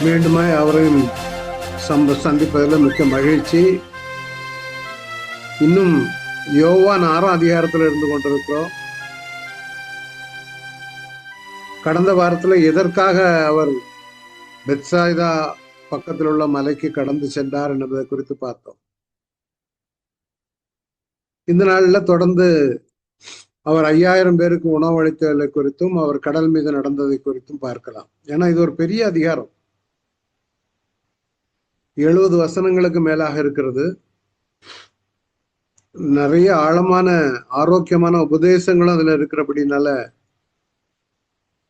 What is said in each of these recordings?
மீண்டுமாய் அவரையும் சந்திப்பதில் மிக்க மகிழ்ச்சி. இன்னும் யோவான் 6ஆம் அதிகாரத்தில் இருந்து கொண்டிருக்கிறோம். கடந்த வாரத்தில் எதற்காக அவர் பெத்சாய்தா பக்கத்தில் உள்ள மலைக்கு கடந்து சென்றார் என்பதை குறித்து பார்த்தோம். இந்த நாளில் தொடர்ந்து அவர் 5000 பேருக்கு உணவளித்ததை குறித்தும் அவர் கடல் மீது நடந்ததை குறித்தும் பார்க்கலாம். ஏன்னா இது ஒரு பெரிய அதிகாரம், 70 வசனங்களுக்கு மேலாக இருக்கிறது. நிறைய ஆழமான ஆரோக்கியமான உபதேசங்களும் அதுல இருக்கிறபடினால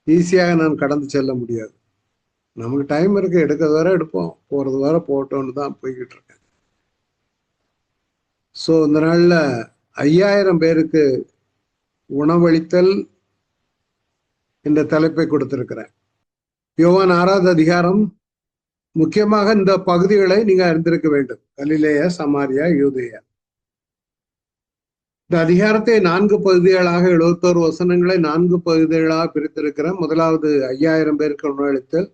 ஈஸியாக நான் கடந்து செல்ல முடியாது. நமக்கு டைம் இருக்கு, எடுக்கிறது வர எடுப்போம், போறது வர போட்டோன்னு தான் போய்கிட்டு இருக்கேன். ஸோ இந்த நாள்ல 5000 பேருக்கு உணவளித்தல் என்ற தலைப்பை கொடுத்திருக்கிறேன். யோவான் 6ஆவது அதிகாரம். முக்கியமாக இந்த பகுதிகளை நீங்க அறிந்திருக்க வேண்டும்: கலிலேயா, சமாரியா, யூதேயா. இந்த அதிகாரத்தை 4 பகுதிகளாக 71 வசனங்களை 4 பகுதிகளாக பிரித்திருக்கிறேன். முதலாவது 5000 பேருக்கு உணவளித்தல்,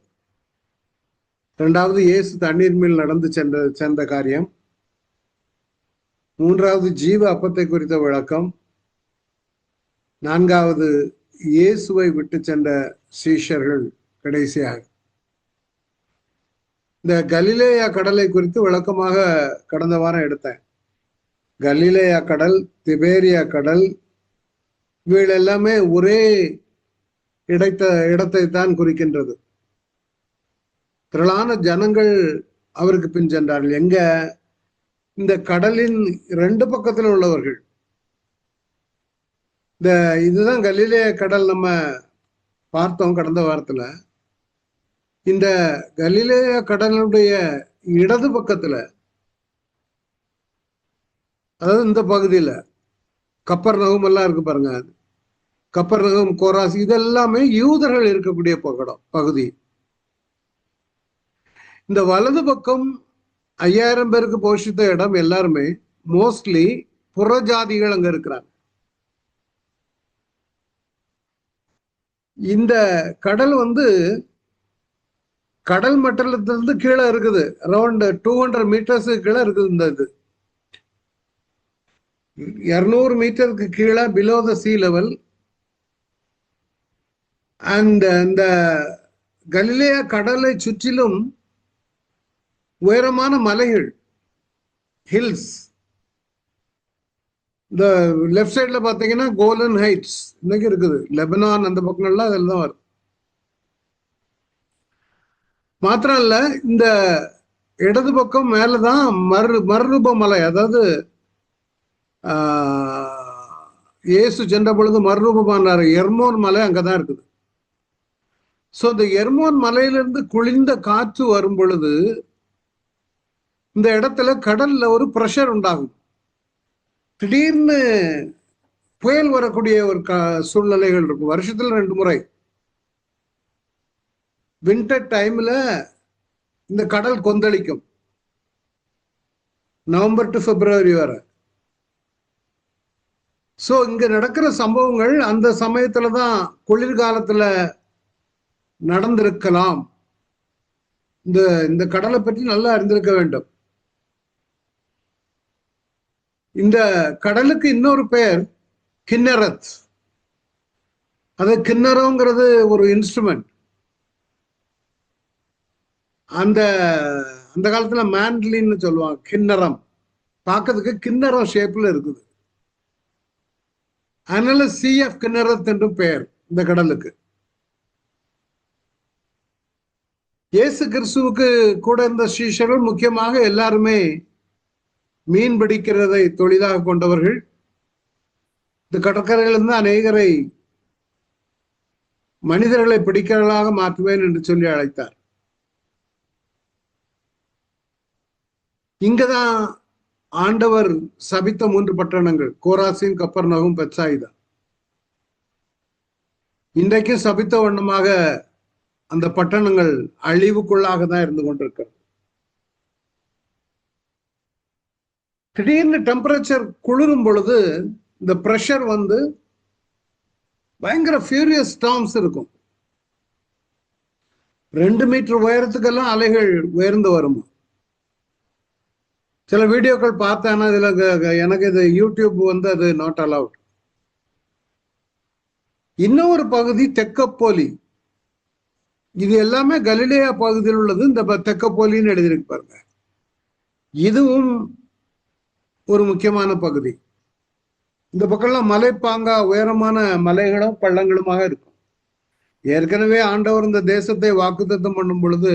இரண்டாவது இயேசு தண்ணீர் மேல் நடந்து சென்ற காரியம், மூன்றாவது ஜீவ அப்பத்தை குறித்த விளக்கம், நான்காவது இயேசுவை விட்டு சென்ற சீஷர்கள். கடைசியாக இந்த கலிலேயா கடலை குறித்து விளக்கமாக கடந்த வாரம் எடுத்தேன். கலிலேயா கடல், திபேரியா கடல், இவைகள் எல்லாமே ஒரே இடத்தை தான் குறிக்கின்றது. திரளான ஜனங்கள் அவருக்கு பின் சென்றார்கள். எங்க? இந்த கடலின் 2 பக்கத்தில் உள்ளவர்கள். இதுதான் கலிலேயா கடல். நம்ம பார்த்தோம் கடந்த வாரத்துல. இந்த கலிலேயா கடலுடைய இடது பக்கத்துல, அதாவது இந்த பகுதியில கப்பர்நகூம் எல்லாம் இருக்கு பாருங்க. கப்பர்நகூம், கோராஸ், இதெல்லாமே யூதர்கள் இருக்கக்கூடிய பகுதி. இந்த வலது பக்கம் 5000 பேருக்கு போஷித்த இடம் எல்லாருமே மோஸ்ட்லி புறஜாதிகள் அங்க இருக்கிறாங்க. இந்த கடல் கடல் மட்டத்திலிருந்து கீழே இருக்குது. அரௌண்ட் 200 மீட்டர்ஸ் கீழே இருக்குது. இது 200 மீட்டருக்கு கீழே, பிலோ த சீ லெவல். இந்த கலிலேயா கடலை சுற்றிலும் உயரமான மலைகள், ஹில்ஸ். இந்த லெஃப்ட் சைட்ல பாத்தீங்கன்னா கோலன் ஹைட்ஸ் இன்னைக்கு இருக்குது. லெபனான் அந்த பக்கங்கள்லாம் அதில் தான் வரும். மாத்திரம் இல்ல, இந்த இடது பக்கம் மேலதான் மறுரூப மலை, அதாவது இயேசு சென்ற பொழுது மறுரூபமானார் எர்மோன் மலை அங்கதான் இருக்குது. சோ இந்த எர்மோன் மலையிலிருந்து குளிர்ந்த காற்று வரும் பொழுது இந்த இடத்துல கடல்ல ஒரு பிரஷர் உண்டாகும். திடீர்னு புயல் வரக்கூடிய ஒரு சூழ்நிலைகள் இருக்கும். வருஷத்துல 2 முறை வின்டர் டைம்ல இந்த கடல் கொந்தளிக்கும், நவம்பர் டு பிப்ரவரி வரை. சோ இங்க நடக்கிற சம்பவங்கள் அந்த சமயத்துலதான், குளிர்காலத்துல நடந்திருக்கலாம். இந்த கடலை பற்றி நல்லா அறிந்திருக்க வேண்டும். இந்த கடலுக்கு இன்னொரு பெயர் கிண்ணரத். அது கிண்ணறங்கிறது ஒரு இன்ஸ்ட்ருமெண்ட். அந்த காலத்துல மேண்ட்லின்னு சொல்லுவாங்க. கிண்ணறம் பார்க்கறதுக்கு கிண்ணறம் ஷேப்ல இருக்குது. அதனால CF கிண்ணரத் என்று பெயர் இந்த கடலுக்கு. இயேசு கிறிஸ்துவுக்கு கூட இருந்த சீஷர்கள் முக்கியமாக எல்லாருமே மீன் பிடிக்கிறதை தொழிலாக கொண்டவர்கள். இந்த கடற்கரையிலிருந்து அநேகரை மனிதர்களை பிடிக்கிறவர்களாக மாற்றுவேன் என்று சொல்லி அழைத்தார். இங்கதான் ஆண்டவர் சபித்த 3 பட்டணங்கள்: கோராசின், கப்பர்நகூம், பெத்சாயிதா. இன்றைக்கு சபித்த வண்ணமாக அந்த பட்டணங்கள் அழிவுக்குள்ளாக தான் இருந்து கொண்டிருக்கிறது. திடீர்னு டெம்பரேச்சர் குளிரும் பொழுது இந்த பிரஷர் பயங்கர ஃபியூரியஸ் ஸ்டார்ம்ஸ் இருக்கும். 2 மீட்டர் உயரத்துக்கெல்லாம் அலைகள் உயர்ந்து வரும். சில வீடியோக்கள் பார்த்தேன்னா இதுல எனக்கு இது யூடியூப் அது நாட் அலவுட். இன்னொரு பகுதி தெக்கப்போலி. இது எல்லாமே கலிலேயா பகுதியில் உள்ளது. இந்த தெக்கப்போலின்னு எழுதியிருக்கு பாருங்க. இதுவும் ஒரு முக்கியமான பகுதி. இந்த பக்கம்லாம் மலைப்பாங்கா உயரமான மலைகளும் பள்ளங்களுமாக இருக்கும். ஏற்கனவே ஆண்டவர் இந்த தேசத்தை வாக்குத்தத்தம் பண்ணும் பொழுது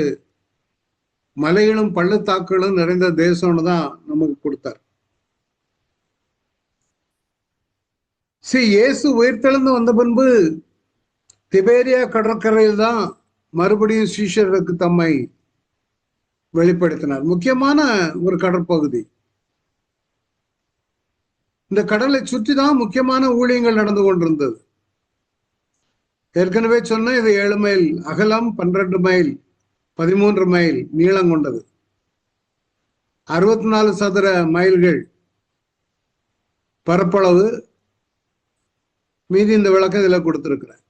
மலைகளும் பள்ளத்தாக்குகளும் நிறைந்த தேசம்னு தான் நமக்கு கொடுத்தார். இயேசு உயிர்த்தெழுந்து வந்த பின்பு திபேரியா கடற்கரையில் தான் மறுபடியும் சீஷருக்கு தம்மை வெளிப்படுத்தினார். முக்கியமான ஒரு கடற்பகுதி. இந்த கடலை சுற்றி தான் முக்கியமான ஊழியங்கள் நடந்து கொண்டிருந்தது. ஏற்கனவே சொன்ன இது 7 மைல் அகலம், 12 மைல், 13 மைல் நீளம் கொண்டது. 64 சதுர மைல்கள் பரப்பளவு. மீதி இந்த விளக்கம் இதுல கொடுத்திருக்கிறேன்.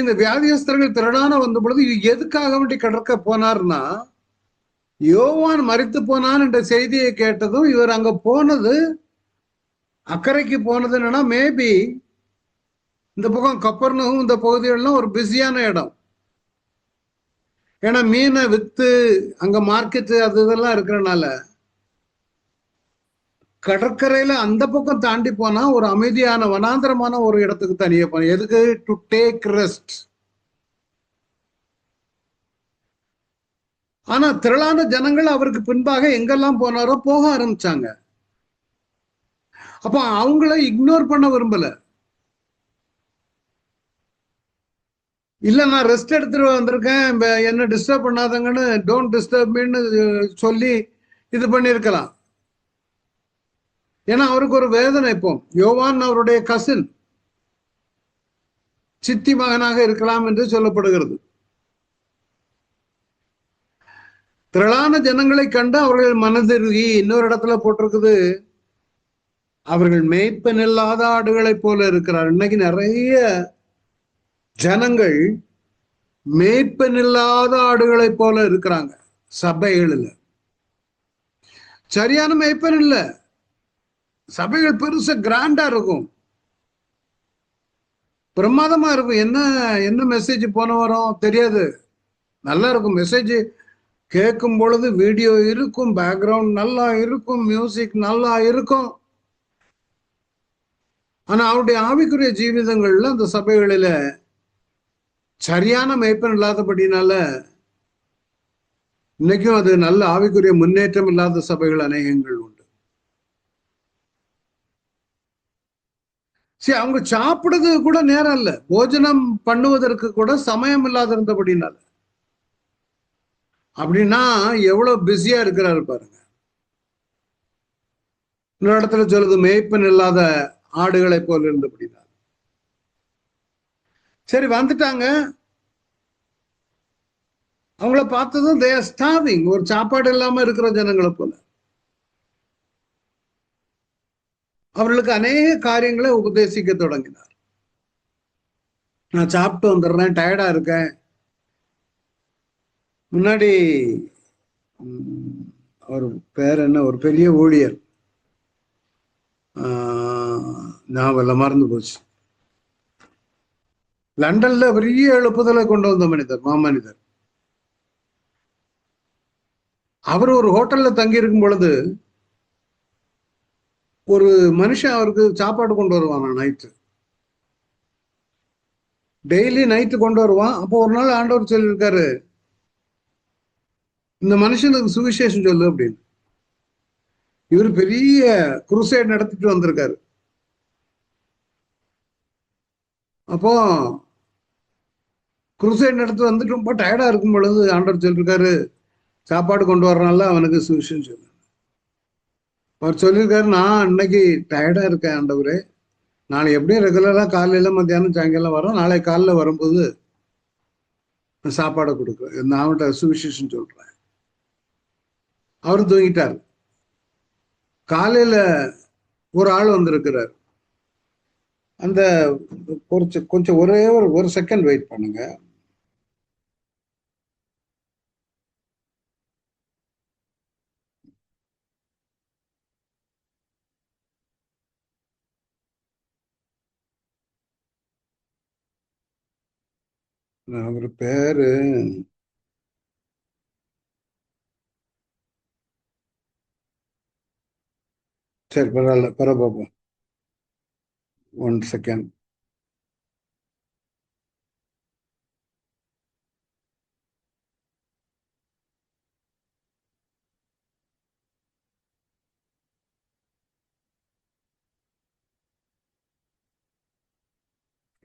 இந்த வியாதியஸ்தர்கள் திரளான வந்த பொழுது எதுக்காக வேண்டி கடற்க போனார்னா, யோவான் மரித்து போனான் என்ற செய்தியை கேட்டதும் இவர் அங்க போனது, அக்கறைக்கு போனது என்னன்னா, மேபி இந்த பக்கம் கப்பர்நகூம் இந்த பகுதிகள்லாம் ஒரு பிஸியான இடம். ஏன்னா மீனை வித்து அங்க மார்க்கெட்டு அது இதெல்லாம் இருக்கிறனால கடற்கரையில அந்த பக்கம் தாண்டி போனா ஒரு அமைதியான வனாந்திரமான ஒரு இடத்துக்கு தனியே போன. எதுக்கு? To take rest. ஆனா திரளான ஜனங்கள் அவருக்கு பின்பாக எங்கெல்லாம் போனாரோ போக ஆரம்பிச்சாங்க. அப்ப அவங்கள இக்னோர் பண்ண விரும்பல. இல்ல நான் ரெஸ்ட் எடுத்துட்டு வந்திருக்கேன், என்ன டிஸ்டர்ப் பண்ணாதங்கன்னு, டோன்ட் டிஸ்டர்ப் மீன்னு சொல்லி இது பண்ணிருக்கலாம். ஏன்னா அவருக்கு ஒரு வேதனை. இப்போ யோவான் அவருடைய கசின், சித்தி மகனாக இருக்கலாம் என்று சொல்லப்படுகிறது. திரளான ஜனங்களை கண்டு அவர்கள் மனதிருகி, இன்னொரு இடத்துல போட்டிருக்குது, அவர்கள் மேய்ப்பன் இல்லாத ஆடுகளை போல இருக்கிறார். இன்னைக்கு நிறைய ஜனங்கள் மேய்ப்பன் இல்லாத ஆடுகளை போல இருக்கிறாங்க சபைகளில். சரியான மேய்ப்பன் இல்ல. சபைகள் பெருசா கிராண்டா இருக்கும், பிரமாதமா இருக்கும். என்ன என்ன மெசேஜ் போன வரோம் தெரியாது. நல்லா இருக்கும் மெசேஜ் கேட்கும் பொழுது. வீடியோ இருக்கும், பேக்ரவுண்ட் நல்லா இருக்கும், மியூசிக் நல்லா இருக்கும். ஆனா அவருடைய ஆவிக்குரிய ஜீவிதங்கள்ல அந்த சபைகளில சரியான மேய்ப்பன் இல்லாதபடினால இன்னைக்கும் அது நல்ல ஆவிக்குரிய முன்னேற்றம் இல்லாத சபைகள் அநேகங்கள் உண்டு. அவங்க சாப்பிடுறது கூட நேரம் இல்லை, போஜனம் பண்ணுவதற்கு கூட சமயம் இல்லாத இருந்தபடினால. அப்படின்னா எவ்வளவு பிஸியா இருக்கிறாரு பாருங்க. இன்னொரு இடத்துல சொல்லுது, மேய்ப்பன் இல்லாத ஆடுகளை போல இருந்தபடினால. சரி வந்துட்டாங்க. அவங்கள பார்த்ததும் they are starving, ஒரு சாப்பாடு இல்லாம இருக்கிற ஜனங்களை போல. அவர்களுக்கு அநேக காரியங்களை உபதேசிக்க தொடங்கினார். நான் சாப்பிட்டு வந்துடுறேன், டயர்டா இருக்கேன். முன்னாடி அவர் பேர் என்ன, ஒரு பெரிய ஊழியர், ஞாபகம் மறந்து போச்சு. லண்டன்ல பெரிய எழுப்புதலை கொண்டு வந்த மனிதர், மாமனிதர். அவர் ஒரு ஹோட்டல்ல தங்கி இருக்கும் பொழுது ஒரு மனுஷன் அவருக்கு சாப்பாடு கொண்டு வருவான். நைட்டு டெய்லி நைட்டு கொண்டு வருவான். அப்போ ஒரு நாள் ஆண்டவர் சொல்லியிருக்காரு, இந்த மனுஷனுக்கு சுவிசேஷம் சொல்லு அப்படின்னு. இவர் பெரிய குருசைட் நடத்திட்டு வந்திருக்காரு. அப்போ குருசைட் நடத்தி வந்துட்டு ரொம்ப டயர்டா இருக்கும் பொழுது ஆண்டவர் சொல்லியிருக்காரு, சாப்பாடு கொண்டு வர்றனால அவனுக்கு சுவிசேஷம் சொல்லு. அவர் சொல்லியிருக்காரு, நான் இன்னைக்கு டயர்டா இருக்கேன் ஆண்டவரே, நாளை எப்படியும் ரெகுலரா காலையில மத்தியானம் சாயங்காலம் வரோம், நாளை காலைல வரும்போது சாப்பாடை கொடுக்குறேன், நான் அவன்கிட்ட சுவிசேஷம் சொல்றேன். அவரு தூங்கிட்டார். காலையில ஒரு ஆள் வந்திருக்கிறார். அந்த கொஞ்சம் ஒரே ஒரு செகண்ட் வெயிட் பண்ணுங்க. அவர் பேரு சரி, பரவாயில்ல, பரவாயில்ல. 1 செகண்ட்.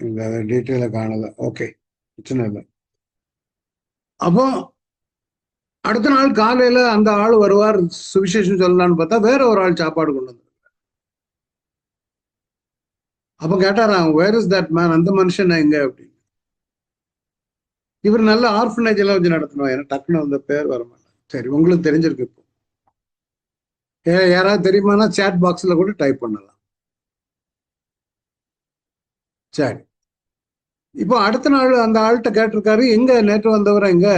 இந்த டீட்டெயில காணல. ஓகே, பிரச்சனை இல்லை. அப்போ அடுத்த நாள் காலையில அந்த ஆள் வருவார், சுவிசேஷம் சொல்லலான்னு பார்த்தா வேற ஒரு ஆள் சாப்பாடு கொண்டு வந்து. அப்ப கேட்டாராம், வேர் இஸ் தட் மேன், அந்த மனுஷன் எங்க அப்படின்னு. இவர் நல்ல ஆர்ஃபனேஜ் எல்லாம் வச்சு நடத்தணும், ஏன்னா டக்குன்னு அந்த பேர் வர மாட்டேன். சரி, உங்களுக்கு தெரிஞ்சிருக்கு. இப்போ யாராவது தெரியுமானா சேட் பாக்ஸ்ல கூட டைப் பண்ணலாம். சரி, இப்போ அடுத்த நாள் அந்த ஆள்கிட்ட கேட்டிருக்காரு, எங்க நேற்று வந்தவரை எங்க,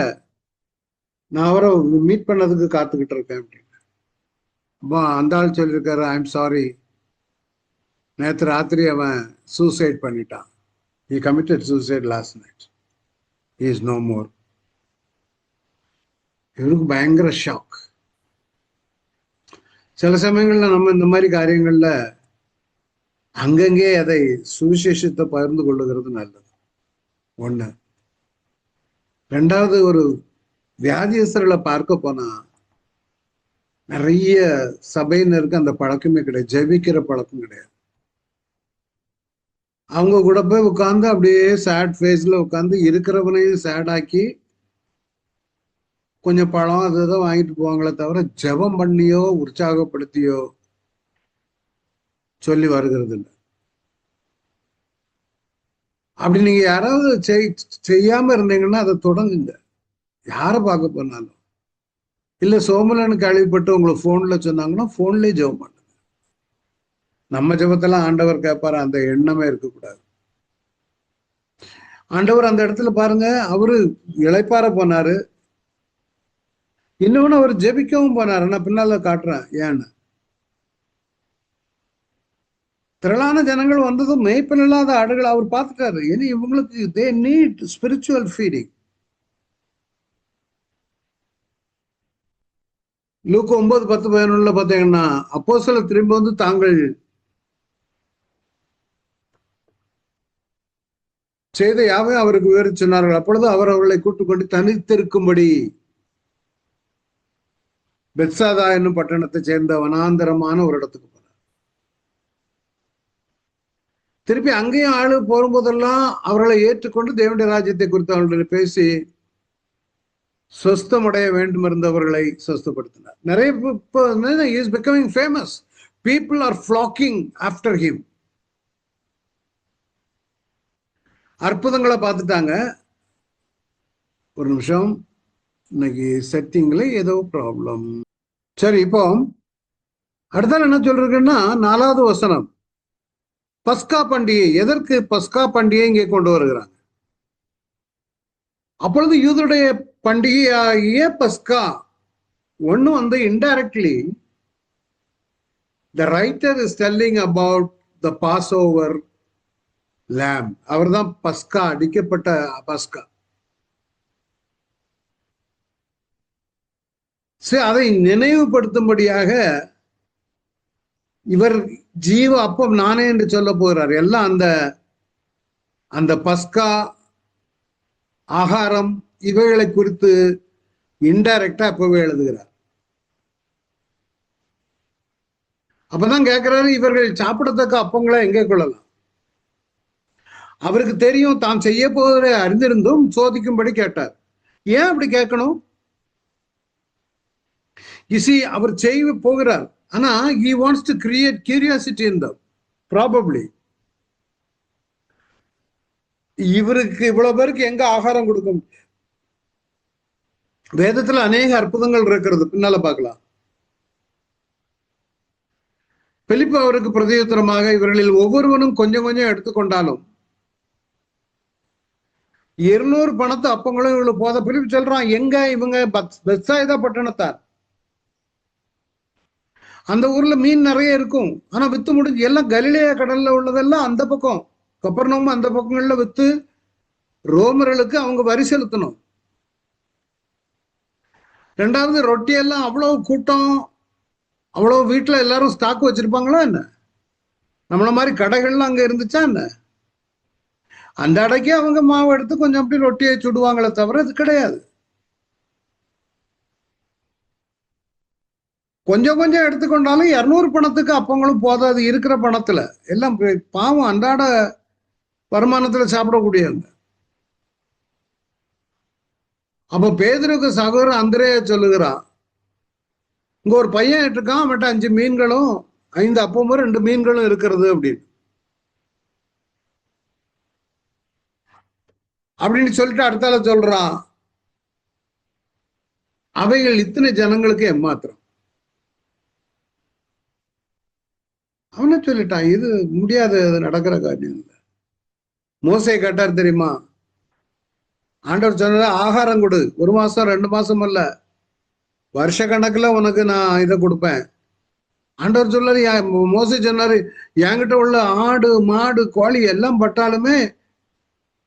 நான் அவரை மீட் பண்ணதுக்கு காத்துக்கிட்டு இருக்கேன் அப்படின்னு. அந்த ஆள் சொல்லியிருக்காரு, ஐ எம் சாரி, நேற்று ராத்திரி அவன் சூசைட் பண்ணிட்டான். He committed suicide last night. He is no more. இவருக்கு பயங்கர ஷாக். சில சமயங்கள்ல நம்ம இந்த மாதிரி காரியங்கள்ல அங்கங்கே அதை சுவிசேஷத்தை பகிர்ந்து கொள்ளுகிறது நல்லது. ஒண்ணு. ரெண்டாவது, ஒரு வியாதியஸ்தர்களை பார்க்க போனா நிறைய சபையினருக்கு அந்த பழக்கமே கிடையாது, ஜெபிக்கிற பழக்கம் கிடையாது. அவங்க கூட போய் உட்காந்து அப்படியே சேட் ஃபேஸ்ல உட்காந்து இருக்கிறவனையும் சேட் ஆக்கி கொஞ்சம் பழம் அது இதை வாங்கிட்டு போவாங்களே தவிர ஜெபம் பண்ணியோ உற்சாகப்படுத்தியோ சொல்லி வருகிறது இல்லை. அப்படி நீங்க யாராவது செய்யாம இருந்தீங்கன்னா அதை தொடங்குங்க, யாரை பார்க்க போனாலும். இல்ல சோமலன்னு கேள்விப்பட்டு உங்களுக்கு போன்ல சொன்னாங்கன்னா போன்லயே ஜெபம் பண்ணுங்க. நம்ம ஜெபத்தெல்லாம் ஆண்டவர் கேட்பாரு, அந்த எண்ணமே இருக்கக்கூடாது. ஆண்டவர் அந்த இடத்துல பாருங்க, அவரு இளைப்பார போனாரு, இன்னொன்னு அவர் ஜெபிக்கவும் போனாரு. நான் பின்னால காட்டுறேன் ஏன்னு. திரளான ஜனங்கள் வந்ததும் மேய்ப்பன் இல்லாத ஆடுகள் அவர் பார்த்துட்டாரு. இனி இவங்களுக்கு தே நீட் ஸ்பிரிச்சுவல் ஃபீடிங். லூக்கா 9:10-11 பாத்தீங்கன்னா, அப்போஸ்தலர் திரும்ப வந்து தாங்கள் செய்த யாவை அவருக்கு விவரித்து சொன்னார்கள். அப்பொழுது அவர் அவர்களை கூட்டுக்கொண்டு தனித்திருக்கும்படி பெத்சாதா என்னும் பட்டணத்தை சேர்ந்த வனாந்தரமான ஒரு இடத்துக்கு போனார். திருப்பி அங்கேயும் ஆளு போகும்போதெல்லாம் அவர்களை ஏற்றுக்கொண்டு தேவனுடைய ராஜ்யத்தை குறித்து அவர்களிடம் பேசி சொஸ்தமடைய வேண்டும் இருந்தவர்களை சொஸ்தப்படுத்தினார். நிறைய இப்போ is becoming famous. People are flocking after him. அற்புதங்களை பார்த்துட்டாங்க. ஒரு நிமிஷம், இன்னைக்கு செட்டிங்ல ஏதோ ப்ராப்ளம். சரி, இப்போ அடுத்த என்ன சொல்றதுன்னா 4வது வசனம், பஸ்கா பண்டிகை. எதற்கு பஸ்கா பண்டிகை இங்கே கொண்டு வருகிறாங்க? அப்பொழுது யூதருடைய பண்டிகையாகிய பஸ்கா. ஒண்ணு வந்து indirectly the writer is telling about the passover lamb. அவர் தான் பஸ்கா, அடிக்கப்பட்ட பஸ்கா. சரி, அதை நினைவுபடுத்தும்படியாக இவர் ஜீவ அப்பம் நானே என்று சொல்ல போகிறார். எல்லாம் அந்த அந்த பஸ்கா ஆகாரம் இவைகளை குறித்து இன்டைரக்டா அப்பவே எழுதுகிறார். அப்பதான் கேட்கிறாரு, இவர்கள் சாப்பிடத்தக்க அப்பங்களை எங்கே கொள்ளலாம்? அவருக்கு தெரியும் தான் செய்ய போவதை அறிந்திருந்தும் சோதிக்கும்படி கேட்டார். ஏன் அப்படி கேட்கணும்? அவர் செய்ய போகிறார், ஆனா he wants to create curiosity in them. Probably இவருக்கு இவ்வளவு பேருக்கு எங்க ஆகாரம் கொடுக்கும்? வேதத்துல அநேக அற்புதங்கள் இருக்கிறது, பின்னால பார்க்கலாம். பிலிப்பு அவருக்கு பிரதியுத்தரமாக, இவர்களில் ஒவ்வொருவனும் கொஞ்சம் கொஞ்சம் எடுத்துக்கொண்டாலும் 200 பணத்து அப்பங்களும் இவங்களுக்கு போத. பிலிப்பு சொல்றான், எங்க இவங்க பெத்சாயிதா பட்டணத்தார், அந்த ஊர்ல மீன் நிறைய இருக்கும், ஆனா வித்து முடிஞ்சு எல்லாம் கலிலேயா கடல்ல உள்ளதெல்லாம் அந்த பக்கம், கப்பர்நகூம் அந்த பக்கங்கள்ல வித்து ரோமர்களுக்கு அவங்க வரி செலுத்தணும். ரெண்டாவது, ரொட்டி எல்லாம் அவ்வளவு கூட்டம், அவ்வளவு வீட்டுல எல்லாரும் ஸ்டாக் வச்சிருப்பாங்களா என்ன? நம்மள மாதிரி கடைகள்லாம் அங்க இருந்துச்சா என்ன? அந்த அடைக்கே அவங்க மாவு எடுத்து கொஞ்சம் அப்படி ரொட்டியை சுடுவாங்களே தவிர அது கிடையாது. கொஞ்சம் கொஞ்சம் எடுத்துக்கொண்டாலும் 200 பணத்துக்கு அப்பங்களும் போதாது இருக்கிற பணத்துல. எல்லாம் பாவம் அன்றாட வருமானத்துல சாப்பிடக்கூடியவங்க. அப்ப பேதுருக்கு சகோதரர் அந்திரேயா சொல்லுகிறான், இங்க ஒரு பையன் இருக்கான், அவன்கிட்ட 5 மீன்களும் 5 அப்பமும் 2 மீன்களும் இருக்கிறது அப்படின்னு சொல்லிட்டு அடுத்தால சொல்றான், அவைகள் இத்தனை ஜனங்களுக்கு ஏமாத்திரம். அவனை சொல்லிட்டான், இது முடியாது, அது நடக்கிற காரியம் இல்லை. மோசே கேட்டார் தெரியுமா, ஆண்டவர் சொன்னதா, ஆகாரம் கொடு, 1 மாசம் 2 மாசம் அல்ல, வருஷ கணக்குல உனக்கு நான் இதை கொடுப்பேன். ஆண்டவர் சொல்லாரு, மோசே சொன்னாரு, என்கிட்ட உள்ள ஆடு மாடு கோழி எல்லாம் பட்டாலுமே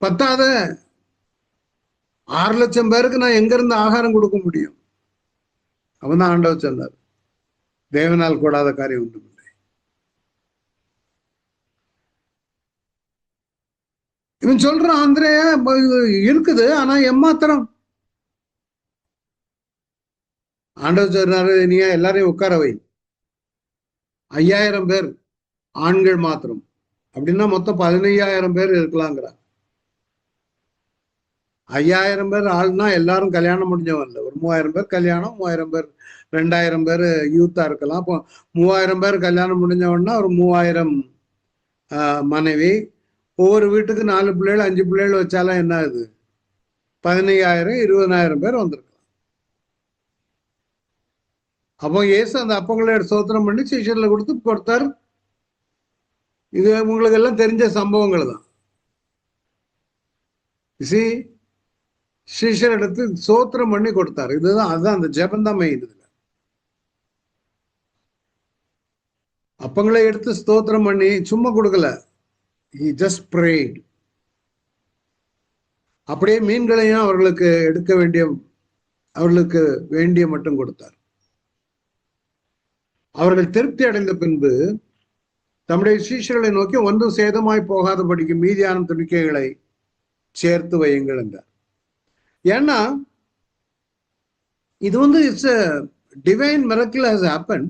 பத்தாத, 6 லட்சம் பேருக்கு நான் எங்க இருந்து ஆகாரம் கொடுக்க முடியும்? அவன் தான் ஆண்டவர் சொன்னார், தேவனால் கூடாத காரியம் ஒன்றும் இல்லை. இவன் சொல்றான், ஆந்திரேயா இருக்குது, ஆனா எம்மாத்திரம். ஆண்டவர் சொன்னாரு, நீ எல்லாரையும் உட்கார வை, 5000 பேர் ஆண்கள் மாத்திரம், அப்படின்னா மொத்தம் 15,000 பேர் இருக்கலாங்கிறார். 5000 பேர் ஆள்னா எல்லாரும் கல்யாணம் முடிஞ்சவன் இல்லை, ஒரு 3000 பேர் கல்யாணம், 3000 பேர் 2000 பேர் யூத்தா இருக்கலாம். அப்போ 3000 பேர் கல்யாணம் முடிஞ்சவன்னா ஒரு 3000 மனைவி, ஒவ்வொரு வீட்டுக்கு 4 பிள்ளைகள் 5 பிள்ளைகள் வச்சாலும் என்ன ஆகுது, 15,000 20,000 பேர் வந்திருக்கலாம். அப்போ இயேசு அந்த அப்பங்களை சோத்திரம் பண்ணி சீஷர்ல கொடுத்தார். இது உங்களுக்கு எல்லாம் தெரிஞ்ச சம்பவங்கள் தான். சீஷர் எடுத்து சோத்திரம் பண்ணி கொடுத்தாரு. இதுதான், அதுதான் அந்த ஜெபம் தான் மெயின். இதுல அப்பங்களை எடுத்து ஸ்தோத்திரம் பண்ணி சும்மா கொடுக்கல, he just prayed. அப்படியே மீன்களையும் அவர்களுக்கு எடுக்க வேண்டிய, அவர்களுக்கு வேண்டிய மட்டும் கொடுத்தார். அவர்கள் திருப்தி அடைந்த பின்பு தம்முடைய சீஷர்களை நோக்கி, ஒன்றும் சேதமாய் போகாதபடிக்கு மீதியான துணிக்கைகளை சேர்த்து வையுங்கள் என்றார். ஏன்னா இது வந்து it's a divine miracle has happened.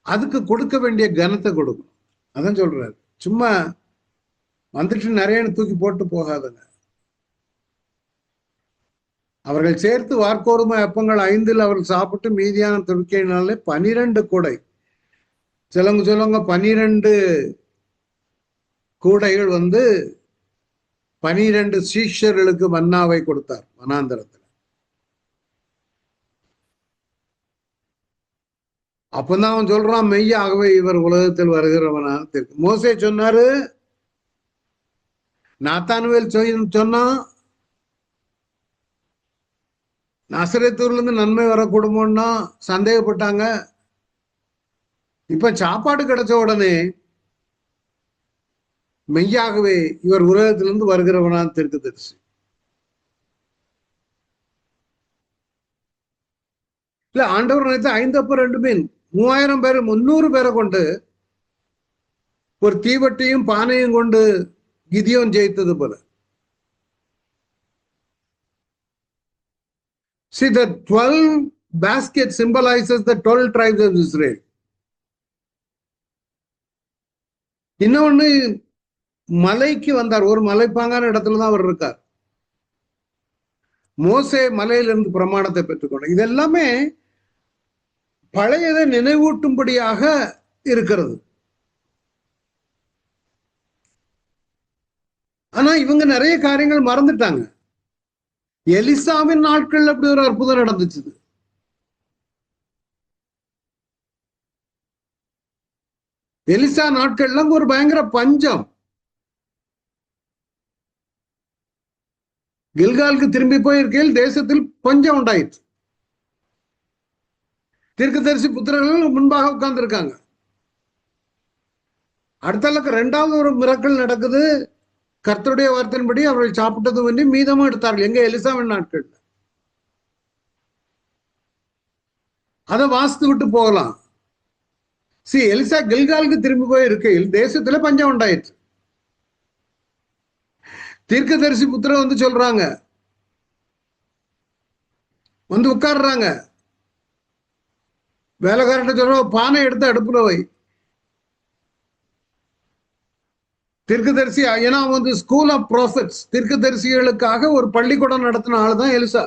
அதுக்கு கொடுக்க வேண்டிய கனத்தை கொடுக்கணும். அதான் சொல்றாரு, சும்மா வந்துட்டு நிறைய தூக்கி போட்டு போகாதுங்க. அவர்கள் சேர்த்து வார்க்கோதுமை அப்பங்கள் 5 அவர்கள் சாப்பிட்டு மீதியான துணிக்கையினாலே 12 கூடை, சொல்லுங்க 12 கூடைகள் வந்து 12 சீஷர்களுக்கு மன்னாவை கொடுத்தார் வனாந்தரத்தில். அப்பதான் அவன் சொல்றான், மெய்யாகவே இவர் உலகத்தில் வருகிறவனா. மோசே சொன்னாரு, நாத்தானுவேல் சொன்னா, நசரேத்தூர்ல இருந்து நன்மை வரக்கூடுமோன்னா சந்தேகப்பட்டாங்க. இப்ப சாப்பாடு கிடைச்ச உடனே மெய்யாகவே இவர் உலகத்திலிருந்து வருகிறவனா தீர்க்கதரிசி. இல்ல, ஆண்டவர் நினைத்து 5 அப்பம் 2 மீன் 3000 பேர் 300 பேரை கொண்டு ஒரு தீவட்டியும் பானையும் கொண்டு கிதியோன் ஜெயித்தது போல. See, the 12 basket symbolizes the 12 tribes of Israel. இன்னொன்னு, மலைக்கு வந்தார், ஒரு மலைப்பாங்கான இடத்துலதான் அவர் இருக்கார். மோசே மலையிலிருந்து பிரமாணத்தை பெற்றுக்கொண்டார். இது எல்லாமே பழையதை நினைவூட்டும்படியாக இருக்கிறது. ஆனா இவங்க நிறைய காரியங்கள் மறந்துட்டாங்க. எலிசாவின் நாட்கள் அப்படி ஒரு அற்புதம் நடந்துச்சு. எலிசா நாட்கள்ல ஒரு பயங்கர பஞ்சம். கில்காலுக்கு திரும்பி போயிருக்கையில் தேசத்தில் பஞ்சம் உண்டாயிற்று. தீர்க்கதரிசி புத்திரர்கள் முன்பாக உட்கார்ந்து இருக்காங்க. அடுத்த இரண்டாவது ஒரு மிரக்கல் நடக்குது. கர்த்தருடைய வார்த்தையின்படி அவர்கள் சாப்பிட்டது வந்து மீதமும் எடுத்தார்கள். எங்க? எலிசாவின் நாட்கள். அதை வாசித்து விட்டு போகலாம். எலிசா கில்காலுக்கு திரும்பி போய் இருக்கையில் தேசத்துல பஞ்சம் உண்டாயிற்று. தீர்க்கதரிசி புத்திரர் வந்து சொல்றாங்க, வந்து உட்கார்றாங்க. வேலைக்காரன் சொல்ற, பானை எடுத்து அடுப்புல வை. தீர்க்கதரிசி, ஏன்னா வந்து ஸ்கூல் ஆஃப் ப்ராஃபிட்ஸ், தீர்க்கதரிசிகளுக்காக ஒரு பள்ளிக்கூடம் நடத்தின ஆளுதான் எலிசா.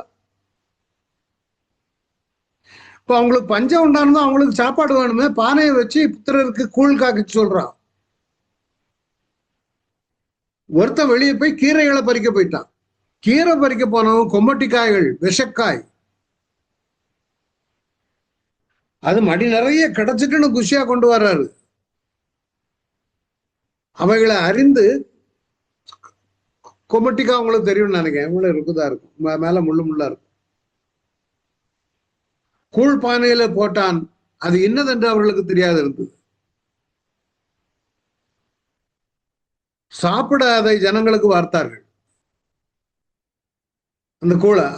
இப்ப அவங்களுக்கு பஞ்சம் உண்டானதும் அவங்களுக்கு சாப்பாடு வேணுமே, பானையை வச்சு புத்திரருக்கு கூழ் காக்க சொல்றான். ஒருத்தன் வெளியே போய் கீரைகளை பறிக்க போயிட்டான். கீரை பறிக்க போனவன் கொம்மட்டி காய்கள், விஷக்காய், அது மடி நிறைய கிடைச்சிட்டுன்னு குஷியா கொண்டு வர்றாரு. அவைகளை அறிந்து, கொமட்டிக்காய் உங்களுக்கு தெரியும்னு நினைக்கிறேன், இவ்வளவு இருக்குதா இருக்கும், மேல முள்ளு முள்ளா இருக்கும். கூழ் பானையில போட்டான். அது என்னதென்று அவர்களுக்கு தெரியாது இருந்தது. சாப்பிட அதை ஜனங்களுக்கு வார்த்தார்கள்.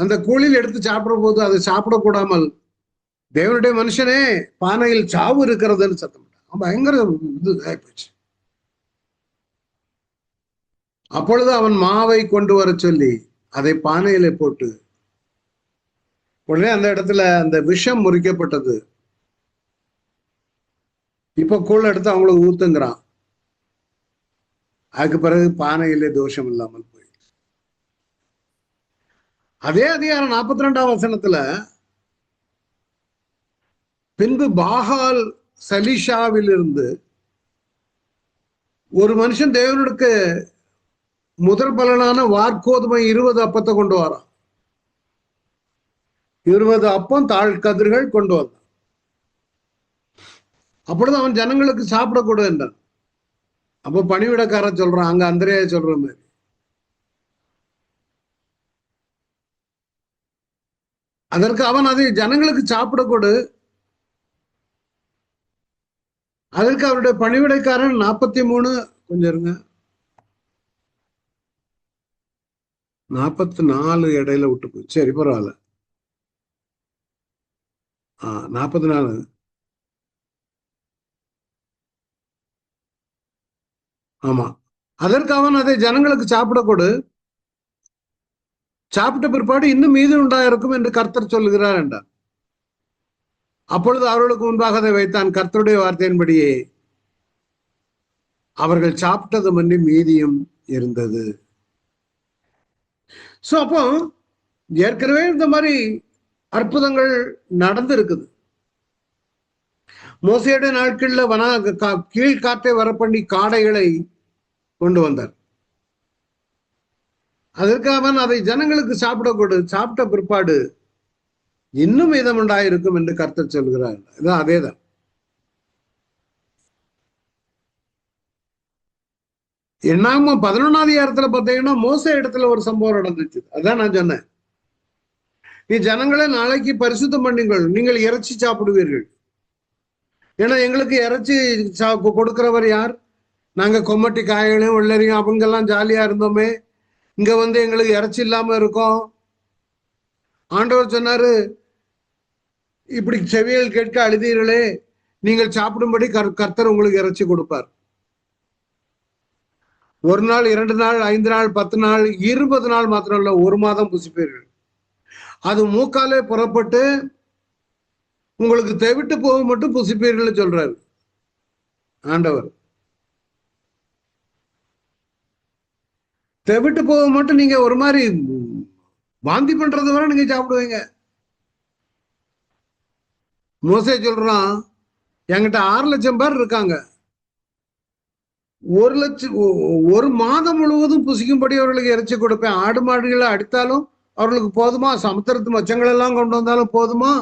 அந்த கூழில் எடுத்து சாப்பிட போது அதை சாப்பிடக்கூடாமல், தேவனுடைய மனுஷனே பானையில் சாவு இருக்கிறதுன்னு சத்தம் போட்டான். பயங்கர இது ஆயிப்போச்சு. அப்பொழுது அவன் மாவை கொண்டு வர சொல்லி அதை பானையில போட்டு, உடனே அந்த இடத்துல அந்த விஷம் முறிக்கப்பட்டது. இப்ப கூழ் எடுத்து அவங்களுக்கு ஊத்துங்கிறான். அதுக்கு பிறகு பானையிலே தோஷம் இல்லாமல் போய், அதே அதிகாரம் 42ஆம் வசனத்துல, பின்பு பாகால் சலிஷாவில் இருந்து ஒரு மனுஷன் தேவனுக்கு முதல் பலனான வார்கோதுமை 20 அப்பத்தை கொண்டு வரான். 20 அப்பம் தாழ் கதிர்கள் கொண்டு வந்தான். அப்பொழுது அவன் ஜனங்களுக்கு சாப்பிடக்கூட என்றான். அப்ப பணிவிடக்காரன் சொல்றான், அங்க அந்திரேயா சொல்ற மாதிரி, அதற்கு அவன் அதை ஜனங்களுக்கு சாப்பிடக்கூடு. அதற்கு அவருடைய பணிவிடைக்காரன் 43, கொஞ்சம் இருங்க, 44 இடையில விட்டு போய், சரி பரவாயில்ல, 44. ஆமா. அதற்கு அவன் அதை ஜனங்களுக்கு சாப்பிடக்கூடு, சாப்பிட்ட பிற்பாடு இன்னும் மீது உண்டாயிருக்கும் என்று கர்த்தர் சொல்லுகிறார் என்றார். அப்பொழுது அவர்களுக்கு முன்பாக அதை வைத்தான். கர்த்தருடைய வார்த்தையின்படியே அவர்கள் சாப்பிட்டது மன்னி மீதியும் இருந்தது. சோ அப்போ ஏற்கனவே இந்த மாதிரி அற்புதங்கள் நடந்து இருக்குது. மோசேயுடைய நாட்கள்ல கீழ்காற்றை வர பண்ணி காடைகளை கொண்டு வந்தார். அதற்கு அவன் அதை ஜனங்களுக்கு சாப்பிடக்கூடு, சாப்பிட்ட பிற்பாடு இன்னும் மீதம் உண்டாயிருக்கும் என்று கர்த்தர் சொல்கிறார். அதேதான். என்னாகும் 11ஆம் அதிகாரத்துல பாத்தீங்கன்னா மோசே இடத்துல ஒரு சம்பவம் நடந்துச்சு. அதான் நான் சொன்னேன், நீ ஜனங்களை நாளைக்கு பரிசுத்தம் பண்ணுங்கள், நீங்கள் இறைச்சி சாப்பிடுவீர்கள். ஏன்னா எங்களுக்கு இறைச்சி கொடுக்கிறவர் யார்? நாங்க கொம்மட்டி காய்களையும் வெள்ளரியும் அவங்கெல்லாம் ஜாலியா இருந்தோமே, இங்க வந்து எங்களுக்கு இறைச்சி இல்லாம இருக்கோம். ஆண்டவர் சொன்னாரு, இப்படி செவியல் கேட்க அழுதீர்களே, நீங்கள் சாப்பிடும்படி கர்த்தர் உங்களுக்கு இறைச்சி கொடுப்பார். 1 நாள், 2 நாள், 5 நாள், 10 நாள், 20 நாள் மாத்திரம் இல்ல, 1 மாதம் புசிப்பீர்கள். அது மூக்காலே புறப்பட்டு உங்களுக்கு தெவிட்டு போக மட்டும் புசிப்பீர்கள் சொல்றாரு ஆண்டவர். தெவிட்டு போக மட்டும் நீங்க ஒரு மாதிரி வாந்தி பண்றது வரை நீங்க சாப்பிடுவீங்க. மோசே சொல்றான், என்கிட்ட 6 லட்சம் பேர் இருக்காங்க, 1 மாதம் முழுவதும் புசிக்கும்படி அவர்களுக்கு இறைச்சி கொடுப்பேன். ஆடு மாடுகளை அடித்தாலும் அவர்களுக்கு போதுமா? சமுத்திரத்து மச்சங்கள் எல்லாம் கொண்டு வந்தாலும் போதுமா?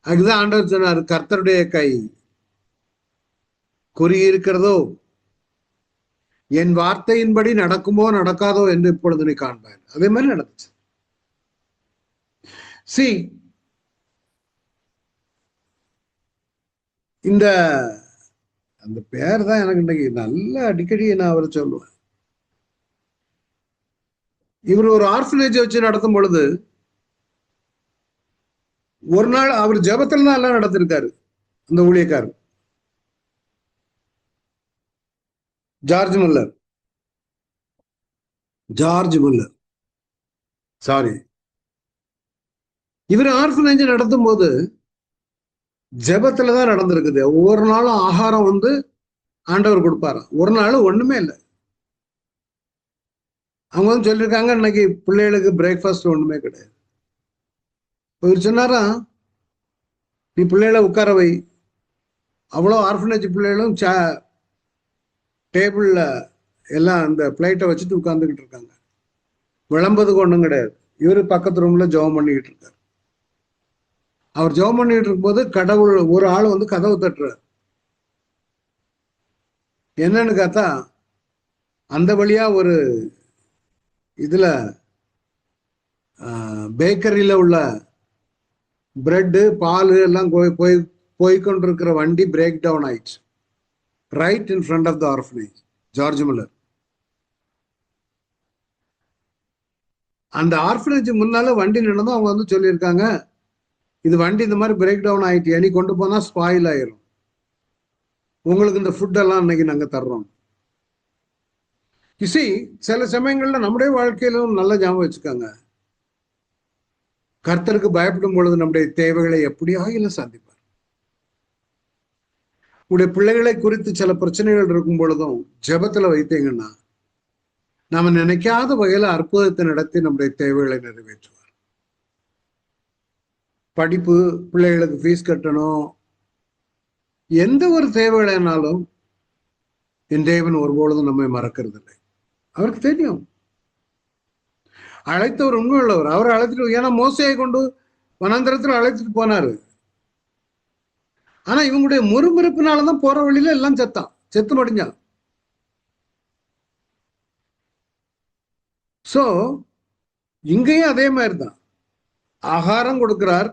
அதுதான் ஆண்டவர் சொன்னார், கர்த்தருடைய கை கூறியிருக்கிறதோ, என் வார்த்தையின்படி நடக்குமோ நடக்காதோ என்று இப்பொழுது நீ காண்பார். அதே மாதிரி நடந்துச்சு. சி, இந்த அந்த பேர் தான் எனக்கு இன்னைக்கு நல்ல அடிக்கடி நான் அவரை சொல்லுவேன். இவர் ஒரு ஆர்ஃபனேஜ் வச்சு நடத்தும் பொழுது ஒரு நாள் அவர் ஜபத்துல தான் எல்லாம் நடத்திருக்காரு. அந்த ஊழியக்காரர் ஜார்ஜ் முல்லர் சாரி, இவர் ஆர்ஃபனேஜ் நடத்தும் போது ஜபத்துலதான் நடந்திருக்குது. ஒவ்வொரு நாளும் ஆகாரம் ஆண்டவர் கொடுப்பாராம். ஒரு நாள் ஒண்ணுமே இல்லை. அவங்க சொல்லியிருக்காங்க, இன்னைக்கு பிள்ளைகளுக்கு பிரேக்ஃபாஸ்ட் ஒண்ணுமே கிடையாது. இவர் சொன்னாரா, நீ பிள்ளைகளை உட்கார வை. அவ்வளோ ஆர்ஃபனேஜ் பிள்ளைகளும் டேபிள்ல எல்லாம் அந்த பிளேட்டை வச்சுட்டு உட்கார்ந்துகிட்டு இருக்காங்க. விளம்பதுக்கு ஒன்றும் கிடையாது. இவரு பக்கத்து ரூம்ல ஜெபம் பண்ணிக்கிட்டு இருக்காரு. அவர் ஜெபம் பண்ணிட்டு இருக்கும்போது கடவுள் ஒரு ஆள் கதவு தட்டுறாரு. என்னன்னு பார்த்தா, அந்த வழியா ஒரு இதுல பேக்கரியில உள்ள பிரெட்டு பால் எல்லாம் போய்கொண்டிருக்கிற வண்டி பிரேக் டவுன் ஆயிடுச்சு. Right in front of the orphanage, George Muller. அந்த ஆர்ஃபனேஜ் முன்னால வண்டி நின்னதும் அவங்க சொல்லியிருக்காங்க, இது வண்டி இந்த மாதிரி பிரேக் டவுன் ஆயிட்டு, நீ கொண்டு போனா ஸ்பாயில் ஆயிரும், உங்களுக்கு இந்த ஃபுட் எல்லாம் இன்னைக்கு நாங்க தர்றோம். இசி சில சமயங்கள்ல நம்முடைய வாழ்க்கையிலும் நல்ல ஞாபகம் வச்சுக்காங்க, கர்த்தருக்கு பயப்படும் பொழுது நம்முடைய தேவைகளை எப்படியாகிலும் சந்திப்பார். உடைய பிள்ளைகளை குறித்து சில பிரச்சனைகள் இருக்கும் பொழுதும் ஜெபத்துல வைத்தீங்கன்னா, நாம நினைக்காத வகையில அற்புதத்தை நடத்தி நம்முடைய தேவைகளை நிறைவேற்றுவார். படிப்பு, பிள்ளைகளுக்கு ஃபீஸ் கட்டணும், எந்த ஒரு தேவைகளானாலும் என் தேவன் ஒருபொழுதும் நம்மை மறக்கிறது இல்லை. அவருக்கு தெரியும். அழைத்தவர் உண்மை உள்ளவர். அவரை அழைத்துட்டு, ஏன்னா மோசையை கொண்டு வனாந்தரத்தில் அழைத்துட்டு போனாரு. ஆனா இவங்களுடைய முறுமுறுப்பினாலதான் போற வழியில எல்லாம் செத்து மடிஞ்சான். சோ இங்கேயும் அதே மாதிரிதான் ஆகாரம் கொடுக்கிறார்,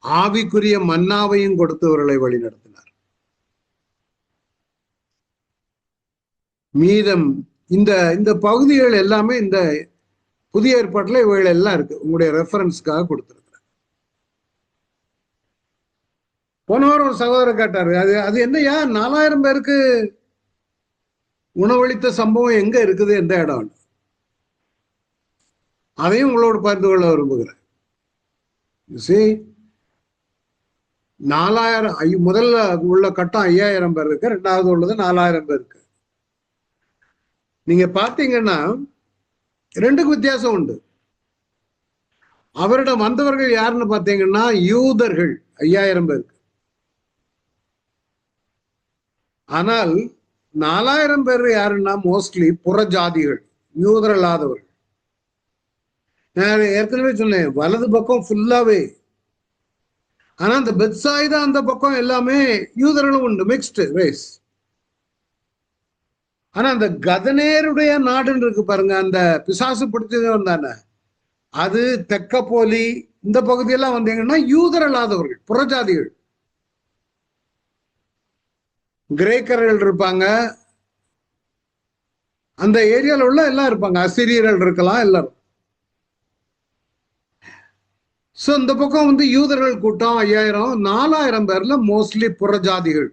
ஆவிக்குரிய மன்னாவையும் கொடுத்தவர்களை வழி நடத்தினார். மீதம் இந்த இந்த பகுதிகள் எல்லாமே இந்த புதிய ஏற்பாட்டுல இவைகள் எல்லாம் இருக்கு. உங்களுடைய ரெஃபரன்ஸ்க்காக கொடுத்திருக்கிறேன். போனவர் ஒரு சகோதரர் கேட்டாரு, அது என்னையா 4000 பேருக்கு உணவளித்த சம்பவம் எங்க இருக்குது, எந்த இடம்? அதையும் உங்களோடு பகிர்ந்து கொள்ள விரும்புகிறேன். 4000 முதல்ல உள்ள கட்டம் 5000 பேர் இருக்கு, ரெண்டாவது உள்ளது 4000 பேருக்கு. நீங்க பாத்தீங்கன்னா ரெண்டுக்கு வித்தியாசம் உண்டு. அவரிடம் வந்தவர்கள் யாருன்னு பாத்தீங்கன்னா யூதர்கள் 5000 பேருக்கு. ஆனால் 4000 பேர் யாருன்னா மோஸ்ட்லி புறஜாதிகள், யூதர் இல்லாதவர்கள். நான் ஏற்கனவே சொன்னேன், வலது பக்கம் ஃபுல்லாவே. ஆனா அந்த பெத்சாயிதா அந்த பக்கம் எல்லாமே யூதர்களும் உண்டு, மிக்ஸ்டு ரேஸ். ஆனா அந்த கதனேருடைய நாடுன்னு இருக்கு பாருங்க, அந்த பிசாசு பிடிச்சது தானே, அது தெக்கப்போலி இந்த பகுதியெல்லாம் வந்தீங்கன்னா யூதர் இல்லாதவர்கள், புறஜாதிகள். கிரேக்கர்கள் இருப்பாங்க, அந்த ஏரியால உள்ள எல்லாம் இருப்பாங்க, அசிரியர்கள் இருக்கலாம் எல்லாரும். சோ இந்த பக்கம் யூதர்கள் கூட்டம் 5000, 4000 பேர்ல மோஸ்ட்லி புறஜாதிகள்.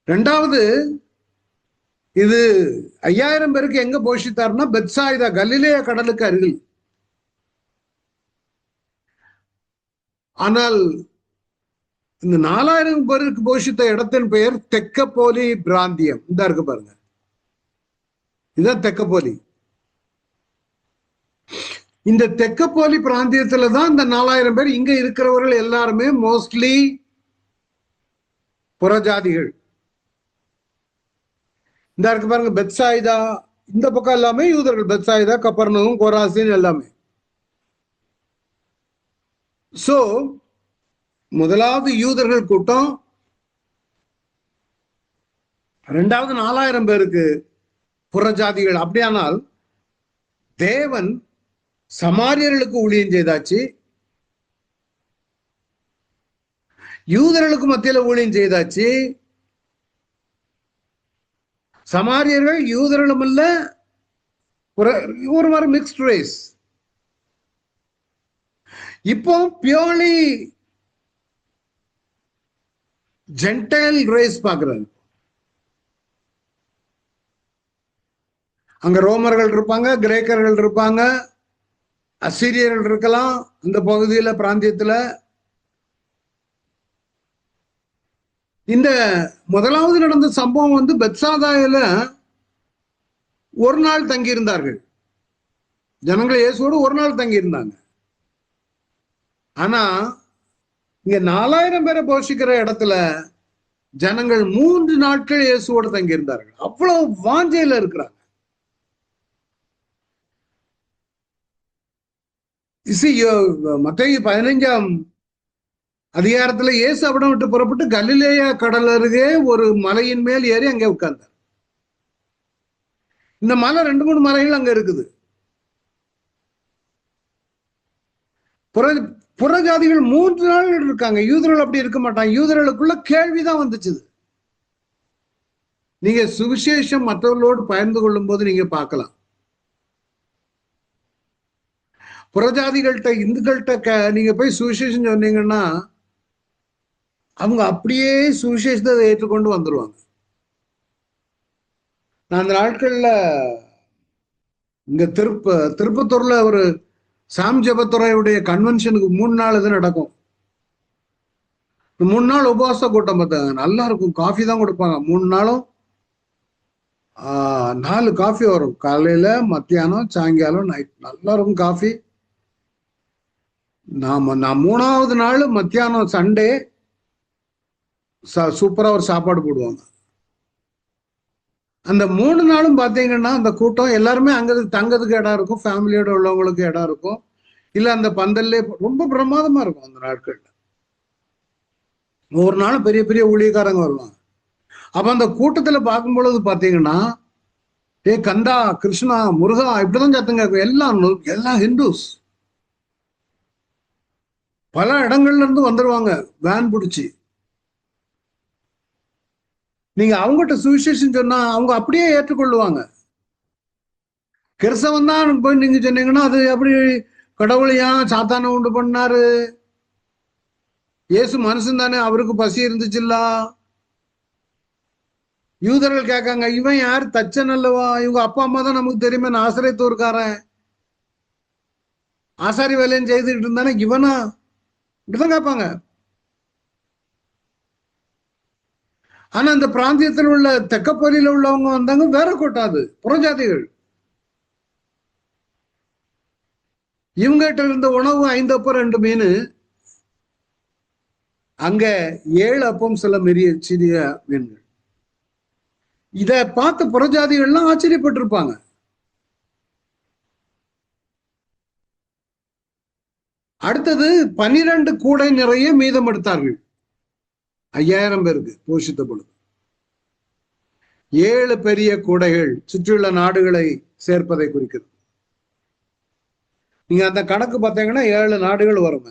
ரெண்டாவது, இது 5000 பேருக்கு எங்க போஷித்தார்னா பெத்சாயிதா, கலிலேயா கடலுக்கு அருகில். ஆனால் இந்த 4000 பேருக்கு போஷித்த இடத்தின் பெயர் தெக்கப்போலி பிராந்தியம். இந்த இருக்கு பாருங்க, இதுதான் தெக்கப்போலி. இந்த தெக்கப்போலி பிராந்தியத்துல தான் இந்த 4000 பேர். இங்க இருக்கிறவர்கள் எல்லாருமே மோஸ்ட்லி புறஜாதிகள். இந்த இருக்கு பாருங்க பெத்சாயிதா, இந்த பக்கம் எல்லாமே யூதர்கள், பெத்சாயிதா, கப்பர்னகும், கோராசின் எல்லாமே. சோ முதலாவது யூதர்கள் கூட்டம், இரண்டாவது 4000 பேருக்கு புறஜாதிகள். அப்படியானால் தேவன் சமாரியர்களுக்கு ஊழியம் செய்தாச்சு, யூதர்களுக்கு மத்தியில ஊழியம் செய்தாச்சு. சமாரியர்கள் யூதர்களும் இல்ல, ஒரு மாதிரி மிக்ஸ்ட் ரேஸ். இப்போ பியோர்லி ஜென்டைல் ரேஸ் பாக்குறாங்க. அங்க ரோமர்கள் இருப்பாங்க, கிரேக்கர்கள் இருப்பாங்க, அசீரியர்கள் இருக்கலாம் இந்த பகுதியில, பிராந்தியத்துல. இந்த முதலாவது நடந்த சம்பவம் வந்து பெத்சாதாயில ஒரு நாள் தங்கியிருந்தார்கள் ஜனங்கள். இயேசுவோடு ஒரு நாள் தங்கியிருந்தாங்க. ஆனா இங்க 4000 பேரை போஷிக்கிற இடத்துல ஜனங்கள் 3 நாட்கள் இயேசுவோடு தங்கியிருந்தார்கள். அவ்வளவு வாஞ்சையில இருக்கிறாங்க. மத்தேயு 15ஆம் அதிகாரத்துல இயேசு அவிடம் விட்டு புறப்பட்டு கலிலேயா கடல் அருகே ஒரு மலையின் மேல் ஏறி அங்கே உட்கார்ந்தார். இந்த மலை 2-3 மலைகள் அங்க இருக்குது. புறஜாதிகள் 3 நாள் இருக்காங்க. யூதர்கள் அப்படி இருக்க மாட்டாங்க. யூதர்களுக்குள்ள கேள்விதான் வந்துச்சு. நீங்க சுவிசேஷம் மற்றவர்களோடு பகிர்ந்து கொள்ளும் போது நீங்க பார்க்கலாம். புறஜாதிகள்கிட்ட, இந்துக்கள்கிட்ட நீங்க போய் சுவிசேஷம் சொன்னீங்கன்னா அவங்க அப்படியே சுவிசேஷத்தை ஏற்றுக்கொண்டு வந்துருவாங்க. நான் அந்த நாட்கள்ல இங்க திருப்பத்தூர்ல ஒரு சாம் ஜெபத்துறையுடைய கன்வென்ஷனுக்கு 3 நாள் இது நடக்கும். 3 நாள் உபவாச கூட்டம் பார்த்தாங்க. நல்லா இருக்கும். காஃபி தான் கொடுப்பாங்க 3 நாளும். 4 காஃபி வரும், காலையில, மத்தியானம், சாயங்காலம், நைட். நல்லா இருக்கும் காஃபி. நான் 3ஆவது நாள் மத்தியானம் சண்டே சூப்பரா ஒரு சாப்பாடு போடுவாங்க. அந்த 3 நாளும் பாத்தீங்கன்னா அந்த கூட்டம் எல்லாருமே அங்க தங்கறதுக்கு இடம் இருக்கும், ஃபேமிலியோட உள்ளவங்களுக்கு இடம் இருக்கும், இல்ல அந்த பந்தல்லே ரொம்ப பிரமாதமா இருக்கும் அந்த நாட்கள்ல. ஒவ்வொரு நாளும் பெரிய பெரிய ஊழியக்காரங்க வருவாங்க. அப்ப அந்த கூட்டத்துல பார்க்கும் பொழுது பாத்தீங்கன்னா, ஏ கந்தா, கிருஷ்ணா, முருகா இப்படிதான் சத்தங்க. எல்லாம் ஹிந்துஸ். பல இடங்கள்ல இருந்து வந்துருவாங்க வேன் பிடிச்சி. நீங்க அவங்ககிட்ட சுவிசேஷம் சொன்னா அவங்க அப்படியே ஏற்றுக்கொள்ளுவாங்க. கிறிஸ்தவன் தான் போய் நீங்க சொன்னீங்கன்னா அது அப்படி கடவுளையா சாத்தான உண்டு பண்ணாரு, இயேசு மனுஷன் தானே, அவருக்கு பசி இருந்துச்சுல்ல. யூதர்கள் கேட்காங்க, இவன் யார், தச்சன் அல்லவா, இவங்க அப்பா அம்மா தான் நமக்கு தெரியுமே, நாசரேத்தூர்காரன், ஆசாரி வேலையும் செய்துட்டு இருந்தானே இவனா, இப்படிதான் கேட்பாங்க. ஆனா இந்த பிராந்தியத்தில் உள்ள தெக்கப்பள்ளியில உள்ளவங்க வந்தாங்க, வேற கூட்டாது புறஜாதிகள். இவங்கிட்ட இருந்த உணவு 5 அப்பம் 2 மீன், அங்க 7 அப்பம் சில சிறிய மீன்கள். இத பார்த்து புறஜாதிகள்லாம் ஆச்சரியப்பட்டிருப்பாங்க. அடுத்தது 12 கூடை நிறைய மீதம் எடுத்தார்கள். 5000 பேருக்கு போஷித்த பொழுது 7 பெரிய கூடைகள் சுற்றியுள்ள நாடுகளை சேர்ப்பதை குறிக்கிறது. நீங்க அந்த கணக்கு பார்த்தீங்கன்னா 7 நாடுகள் வரும்.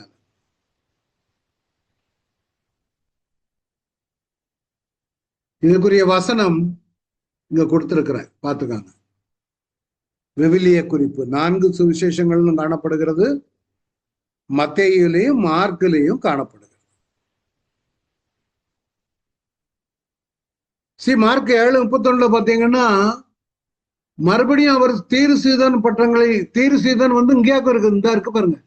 இதுக்குரிய வசனம் இங்க கொடுத்திருக்கிறேன், பார்த்துக்காங்க. விவிலிய குறிப்பு 4 சுவிசேஷங்கள்னு காணப்படுகிறது, மத்தேயுலையும் மார்க்கிலையும் காணப்படுகிறது. மார்க் 7:31 பாத்தீங்கன்னா, மறுபடியும் அவர் தீரு சீதன் பட்டங்களை, தீரு சீதன் வந்து இங்கேயாக்கும் இருக்கு, இந்த இருக்கு பாருங்க,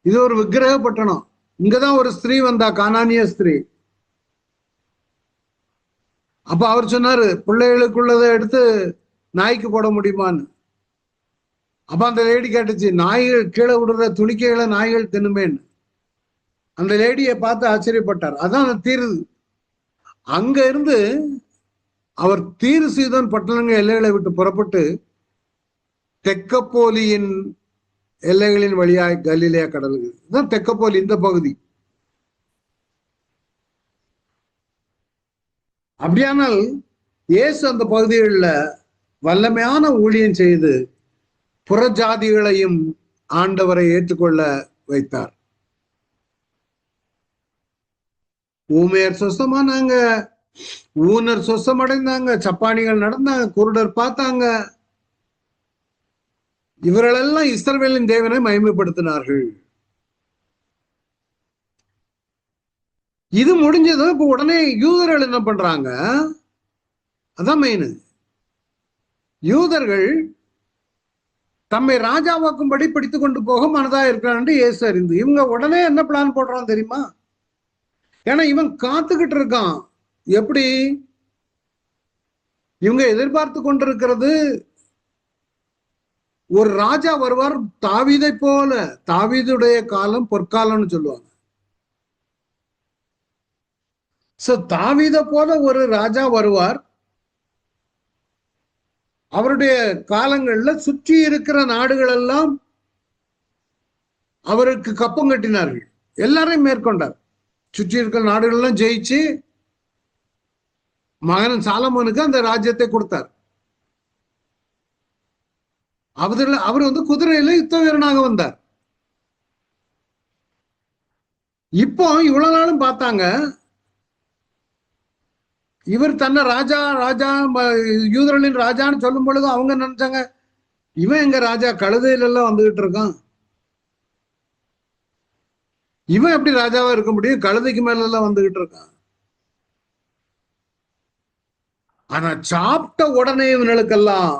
இது ஒரு விக்கிரக பட்டணம். இங்கதான் ஒரு ஸ்திரீ வந்தா, கானானிய ஸ்திரீ. அப்ப அவர் சொன்னாரு, பிள்ளைகளுக்குள்ளதை எடுத்து நாய்க்கு போட முடியுமான்னு. அப்ப அந்த லேடி கேட்டுச்சு, நாய்கள் கீழே விடுற துணிக்கைகளை நாய்கள் தின்னுமேன்னு. அந்த லேடியை பார்த்து ஆச்சரியப்பட்டார். அதான் தீரு. அங்க இருந்து அவர் தீரு சீதன் பட்டணங்கள் எல்லைகளை விட்டு புறப்பட்டு தெக்கப்போலியின் எல்லைகளின் வழியாய் கலிலேயா கடலுக்கு, இதுதான் தெக்கப்போலி இந்த பகுதி. அப்படியானால் இயேசு அந்த பகுதிகளில் வல்லமையான ஊழியம் செய்து புறஜாதிகளையும் ஆண்டவரை ஏற்றுக்கொள்ள வைத்தார். ஊமையர் சொசமானாங்க, ஊனர் சொசமடைந்தாங்க, சப்பானிகள் நடந்தாங்க, குருடர் பார்த்தாங்க. இவர்களெல்லாம் இஸ்ரவேலின் தேவனை மகிமைப்படுத்தினார்கள். இது முடிஞ்சதும் இப்ப உடனே யூதர்கள் என்ன பண்றாங்க? அதான் மெயின். யூதர்கள் தம்மை ராஜாவாக்கும்படி பிடித்து கொண்டு போக மனதா இருக்கிறான் இயேசு அறிந்து இவங்க உடனே என்ன பிளான் போடுறான் தெரியுமா? ஏன்னா இவன் காத்துக்கிட்டு இருக்கான். எப்படி? இவங்க எதிர்பார்த்து கொண்டிருக்கிறது ஒரு ராஜா வருவார், தாவீதை போல. தாவீதுடைய காலம் பொற்காலம்னு சொல்லுவாங்க. தாவீத போல ஒரு ராஜா வருவார். அவருடைய காலங்கள்ல சுற்றி இருக்கிற நாடுகள் எல்லாம் அவருக்கு கப்பம் கட்டினார்கள். எல்லாரையும் மேற்கொண்டார். சுற்றி இருக்கிற நாடுகள் எல்லாம் ஜெயிச்சு மகன் சாலமோனுக்கு அந்த ராஜ்யத்தை கொடுத்தார். அவர் குதிரையில யுத்த வீரனாக வந்தார். இப்போ இவ்வளவு நாளும் பார்த்தாங்க, இவர் தன்னை ராஜா ராஜா யூதர்களின் ராஜான்னு சொல்லும் பொழுது அவங்க நினைச்சாங்க, இவன் எங்க ராஜா கழுதையில எல்லாம் வந்துகிட்டு இருக்கான், இவன் எப்படி ராஜாவா இருக்க முடியும், கழுதைக்கு மேல எல்லாம் வந்துகிட்டு இருக்கான். ஆனா சாப்பிட்ட உடனே இவனுக்கெல்லாம்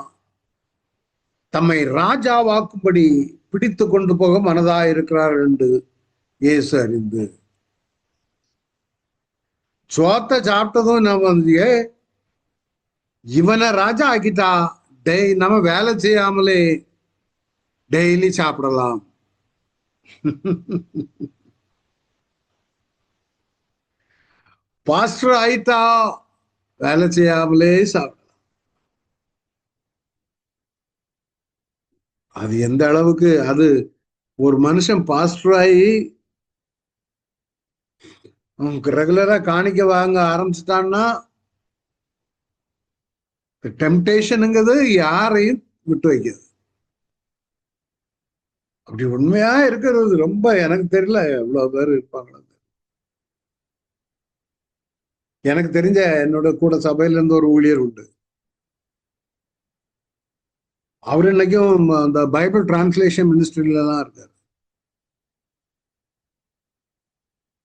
தம்மை ராஜாவாக்கும்படி பிடித்து கொண்டு போக மனதா இருக்கிறார்கள் என்று இயேசு அறிந்து சோத்த சாப்பிட்டதும் நம்ம வந்து இவனை ராஜா ஆக்கிட்டா நம்ம வேலை செய்யாமலே டெய்லி சாப்பிடலாம். பாஸ்டர் ஆயிட்டா வேலை செய்யாமலே சாப்பிடலாம். அது எந்த அளவுக்கு அது ஒரு மனுஷன் பாஸ்டர் ஆகி ரெகுலரா காணிக்க வாங்க ஆரம்பிச்சுட்டான்னா டெம்டேஷனுங்கிறது யாரையும் விட்டு வைக்கிறது. அப்படி உண்மையா இருக்கிறது ரொம்ப எனக்கு தெரியல எவ்வளவு பேர் இருப்பாங்க. எனக்கு தெரிஞ்ச என்னோட கூட சபையில இருந்து ஒரு ஊழியர் உண்டு. அவர் இன்னைக்கும் அந்த பைபிள் டிரான்ஸ்லேஷன் மினிஸ்ட்ரியில தான் இருக்காரு.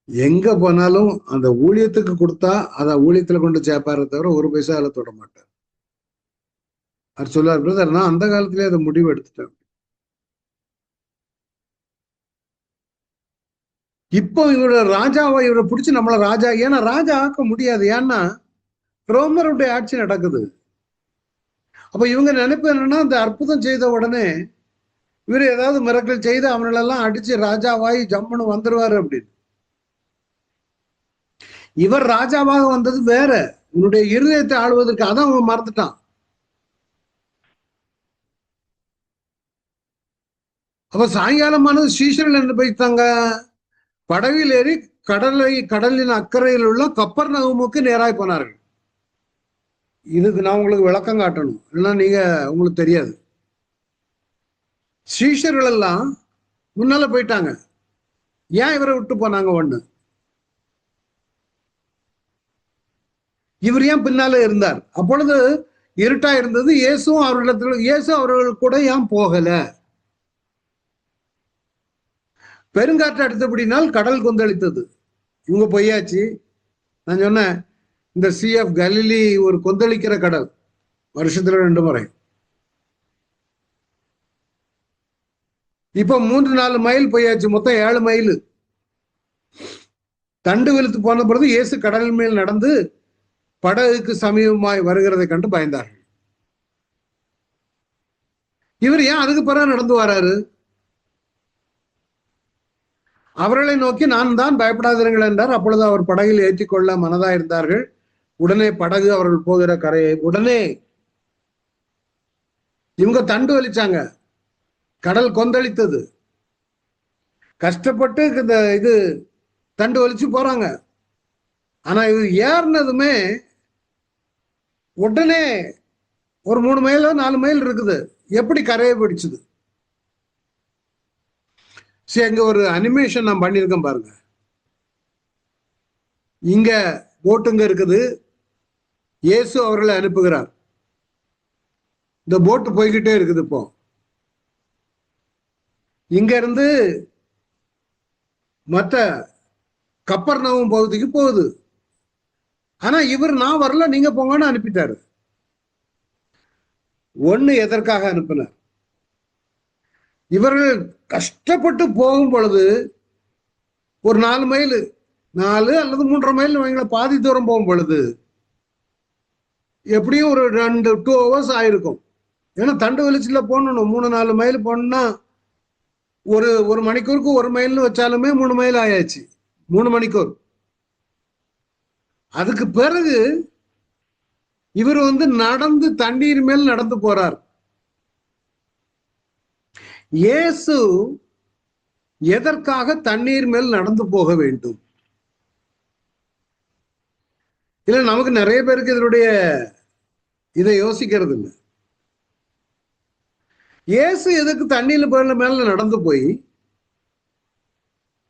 எங்க போனாலும் அந்த ஊழியத்துக்கு கொடுத்தா அதை ஊழியத்துல கொண்டு சேர்ப்பாரு தவிர ஒரு பைசா அதில் தொட மாட்டார். அவர் சொல்லுவார், பிரதர் நான் அந்த காலத்திலேயே அதை முடிவு எடுத்துட்டேன். இப்போ இவரோட ராஜாவை இவரை பிடிச்சி நம்மள ராஜா, ஏன்னா ராஜா ஆக்க முடியாது, ஏன்னா ரோமருடைய ஆட்சி நடக்குது. அப்ப இவங்க நினைப்பு என்னன்னா, அந்த அற்புதம் செய்த உடனே இவர் ஏதாவது மிரக்கல் செய்து அவங்களெல்லாம் அடிச்சு ராஜாவாய் ஜம்முன்னு வந்துருவாரு அப்படின்னு. இவர் ராஜாவாக வந்தது வேற, உன்னுடைய இருதயத்தை ஆளுவதற்கு. அதான் அவன் மறந்துட்டான். அப்ப சாயங்காலமானது சீஷர்கள் என்ன போய்த்தாங்க, படவில் ஏறி கடலின் அக்கறையில் உள்ள கப்பர் நகமுக்கு நேராய் போனார்கள். இதுக்கு நான் உங்களுக்கு விளக்கம் காட்டணும், இல்லைன்னா நீங்க உங்களுக்கு தெரியாது. சீஷர்கள் எல்லாம் முன்னால போயிட்டாங்க. ஏன் இவரை விட்டு போனாங்க? ஒண்ணு, இவர் ஏன் பின்னால இருந்தார்? அப்பொழுது இருட்டா இருந்தது. இயேசு அவர்கள் கூட ஏன் போகல? பெருங்காற்று அடுத்தபடினால் கடல் கொந்தளித்தது. இவங்க பொய்யாச்சு. நான் சொன்னேன், இந்த சி ஆஃப் கலிலி ஒரு கொந்தளிக்கிற கடல், வருஷத்துல 2 முறை. இப்ப 3-4 மைல் போயாச்சு, மொத்தம் 7 மைல். தண்டு விழுத்து போன பிறகு இயேசு கடல் மேல் நடந்து படகுக்கு சமீபமாய் வருகிறதை கண்டு பயந்தார்கள். இவர் ஏன் அதுக்கு பிறகு நடந்து வராரு? அவர்களை நோக்கி நான் தான், பயப்படாதீர்கள் என்றார். அப்பொழுது அவர் படகில் ஏற்றிக்கொள்ள மனதா இருந்தார்கள். உடனே படகு அவர்கள் போகிற கரையை உடனே இவங்க தண்டு வலிச்சாங்க, கடல் கொந்தளித்தது. கஷ்டப்பட்டு இது தண்டு வலிச்சு போறாங்க. ஆனா இது ஏறினதுமே உடனே ஒரு 3 மைலோ 4 மைல் இருக்குது, எப்படி கரையை பிடிச்சது? சரி, அங்க ஒரு அனிமேஷன் நான் பண்ணியிருக்கேன் பாருங்க. இங்க போட்டுங்க இருக்குது, இயேசு அவர்களை அனுப்புகிறார். இந்த போட்டு போய்கிட்டே இருக்குது. இப்போ இங்க இருந்து மற்ற கப்பர்நகூம் பகுதிக்கு போகுது. ஆனா இவர் நான் வரல, நீங்க போங்கன்னு அனுப்பிட்டாரு. ஒண்ணு எதற்காக அனுப்பினார்? இவர்கள் கஷ்டப்பட்டு போகும் பொழுது ஒரு 4 மைல், 4 அல்லது 3.5 மைல் பாதி தூரம் போகும் பொழுது எப்படியும் ஒரு 2 hours ஆயிருக்கும். ஏன்னா தண்டு வெளிச்சில போகணும். 3-4 மைல் போனா ஒரு மணிக்கூருக்கு 1 மைல்னு வச்சாலுமே 3 மைல் ஆயாச்சு, 3 மணிக்கூர். அதுக்கு பிறகு இவர் நடந்து தண்ணீர் மேல் நடந்து போறார். இயேசு எதற்காக தண்ணீர் மேல் நடந்து போக வேண்டும்? இல்ல, நமக்கு நிறைய பேருக்கு இதனுடைய இதை யோசிக்கிறது இல்லை. இயேசு எதுக்கு தண்ணீர் மேல நடந்து போய்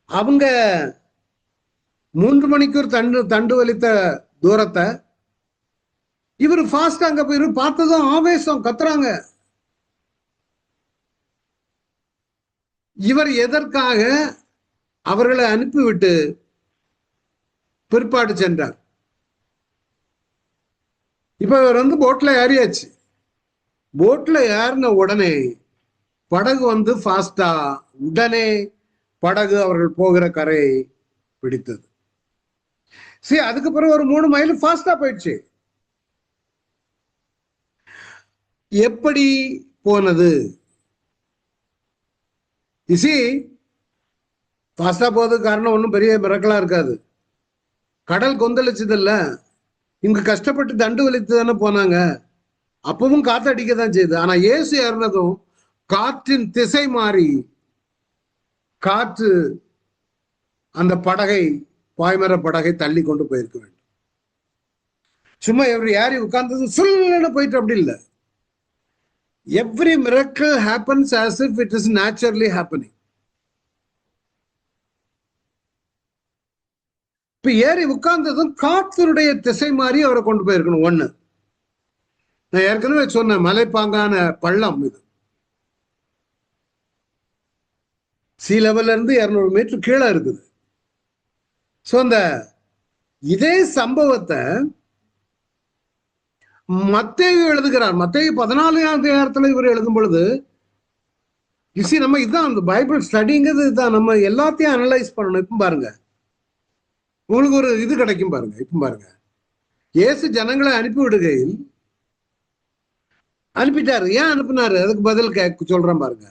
அவங்க 3 மணிக்கூர் தண்டு வலித்த தூரத்தை இவர் ஃபாஸ்ட் அங்க போய் பார்த்ததும் ஆவேசம் கத்துறாங்க. இவர் எதற்காக அவர்களை அனுப்பிவிட்டு பிற்பாடு சென்றார்? இப்ப இவர் போட்ல ஏறியாச்சு. போட்ல ஏறின உடனே படகு ஃபாஸ்டா, உடனே படகு அவர்கள் போகிற கரையை பிடித்தது. சரி, அதுக்கு பிறகு ஒரு 3 மைல் ஃபாஸ்டா போயிடுச்சு. எப்படி போனது? இசி ஃபாஸ்டா போறதுக்கு காரணம் ஒன்றும் பெரிய மிரக்கலா இருக்காது. கடல் கொந்தளிச்சது இல்ல, இங்க கஷ்டப்பட்டு தண்டு வலித்து தானே போனாங்க. அப்பவும் காத்து அடிக்க தான் செய்யுது. ஆனா இயேசு ஏறினதும் காற்றின் திசை மாறி காற்று அந்த படகை, பாய்மர படகை தள்ளி கொண்டு போயிருக்க வேண்டும். சும்மா எவரி யாரி உட்கார்ந்தது சொல்லுன்னு போயிட்டு அப்படி இல்லை. Every miracle happens as if it is naturally happening. இப்ப ஏறி உட்கார்ந்ததும் காற்றினுடைய திசை மாறி அவரை கொண்டு போயிருக்கணும். ஒண்ணு, நான் ஏற்கனவே சொன்ன மலைப்பாங்கான பள்ளம் இது. சி லெவல்ல இருந்து 200 மீட்டர் கீழே இருக்குது. சோ அந்த இதே சம்பவத்தை மத்தேயு எழுதுகிறார். மத்தேயு 14ஆம் அதிகாரத்துல இவர் எழுதும் பொழுது நம்ம இதுதான் அந்த பைபிள் ஸ்டடிங்கிறது. இதுதான் நம்ம எல்லாத்தையும் அனலைஸ் பண்ணணும். இப்ப பாருங்க, உங்களுக்கு ஒரு இது கிடைக்கும் பாருங்க. இப்ப பாருங்க, இயேசு ஜனங்களை அனுப்பி விடுகையில் அனுப்பிட்டாரு. ஏன் அனுப்பினாரு? அதுக்கு பதில் சொல்றேன் பாருங்க.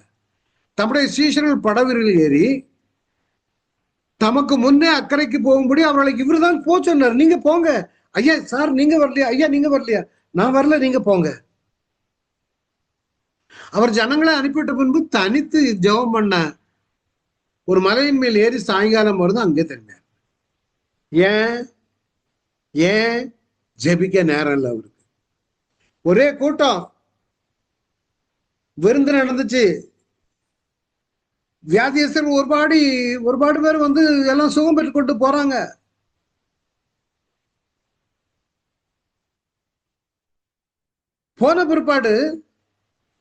தம்முடைய சீஷர்கள் படவிரில் ஏறி தமக்கு முன்னே அக்கறைக்கு போகும்படி அவர்களுக்கு இவரு தான் போ சொன்னார். நீங்க போங்க. ஐயா சார் நீங்க வரலையா? ஐயா நீங்க வரலையா? நான் வரல, நீங்க போங்க. அவர் ஜனங்களை அனுப்பிவிட்ட பின்பு தனித்து ஜெபம் பண்ண ஒரு மலையின் மேல் ஏறி சாயங்காலம் வருது அங்கே தந்தார். ஏன் ஜெபிக்க நேரம் இல்லை அவருக்கு. ஒரே கூட்டம், விருந்து நடந்துச்சு. வியாதியஸ்தர் ஒருபாடு பேர் எல்லாம் சுகம் பெற்று கொண்டு போறாங்க. போன பிற்பாடு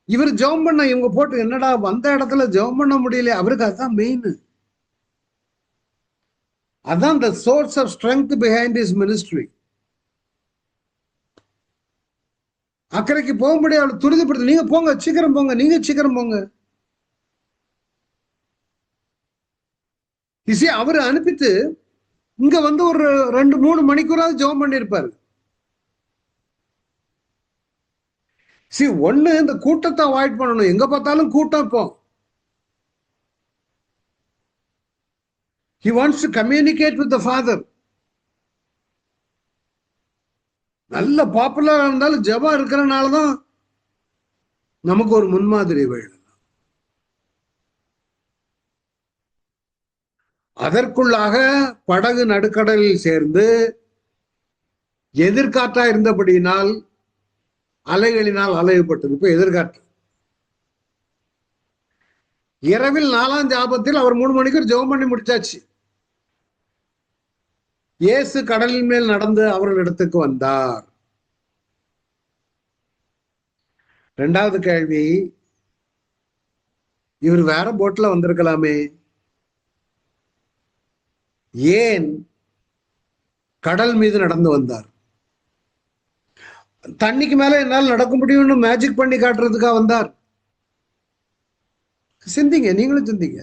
இவர் ஜெபம் பண்ண இவங்க போட்டு என்னடா வந்த இடத்துல ஜெபம் பண்ண முடியல. அவருக்கு அதுதான் மெயின். அதான் the source of strength behind his ministry. அக்கறைக்கு போகும்படி அவளை துரிதப்படுத்த, நீங்க போங்க, சீக்கிரம் போங்க, நீங்க சீக்கிரம் போங்க. அவரு அனுப்பிட்டு இங்க ஒரு 2-3 மணிக்கூறாவது ஜெபம் பண்ணிருப்பாரு. ஒண்ணு, இந்த கூட்டத்தை அவாய்ட் பண்ணணும். எங்க பார்த்தாலும் கூட்டம். இப்போ he wants to communicate with the father. நல்ல பாப்புலரா இருந்தாலும் ஜெபம் இருக்கிறனாலதான் நமக்கு ஒரு முன்மாதிரி வேணும். அதற்குள்ளாக படகு நடுக்கடலில் சேர்ந்து எதிர்காற்றா இருந்தபடியினால் அலைகளினால் அலையப்பட்டது. இப்ப எதிர்காற்று. இரவில் 4ஆம் ஜாபத்தில் அவர் 3 மணிக்கு ஜெபம் பண்ணி முடிச்சாச்சு. இயேசு கடலின் மேல் நடந்து அவர்களிடத்துக்கு வந்தார். 2வது கேள்வி, இவர் வேற போட்ல வந்திருக்கலாமே, ஏன் கடல் மீது நடந்து வந்தார்? தண்ணிக்கு மேல என்னால் நடக்க முடியும்னு மேஜிக் பண்ணி காட்டுறதுக்கா வந்தார்? சிந்திங்க, நீங்களும் சிந்திங்க.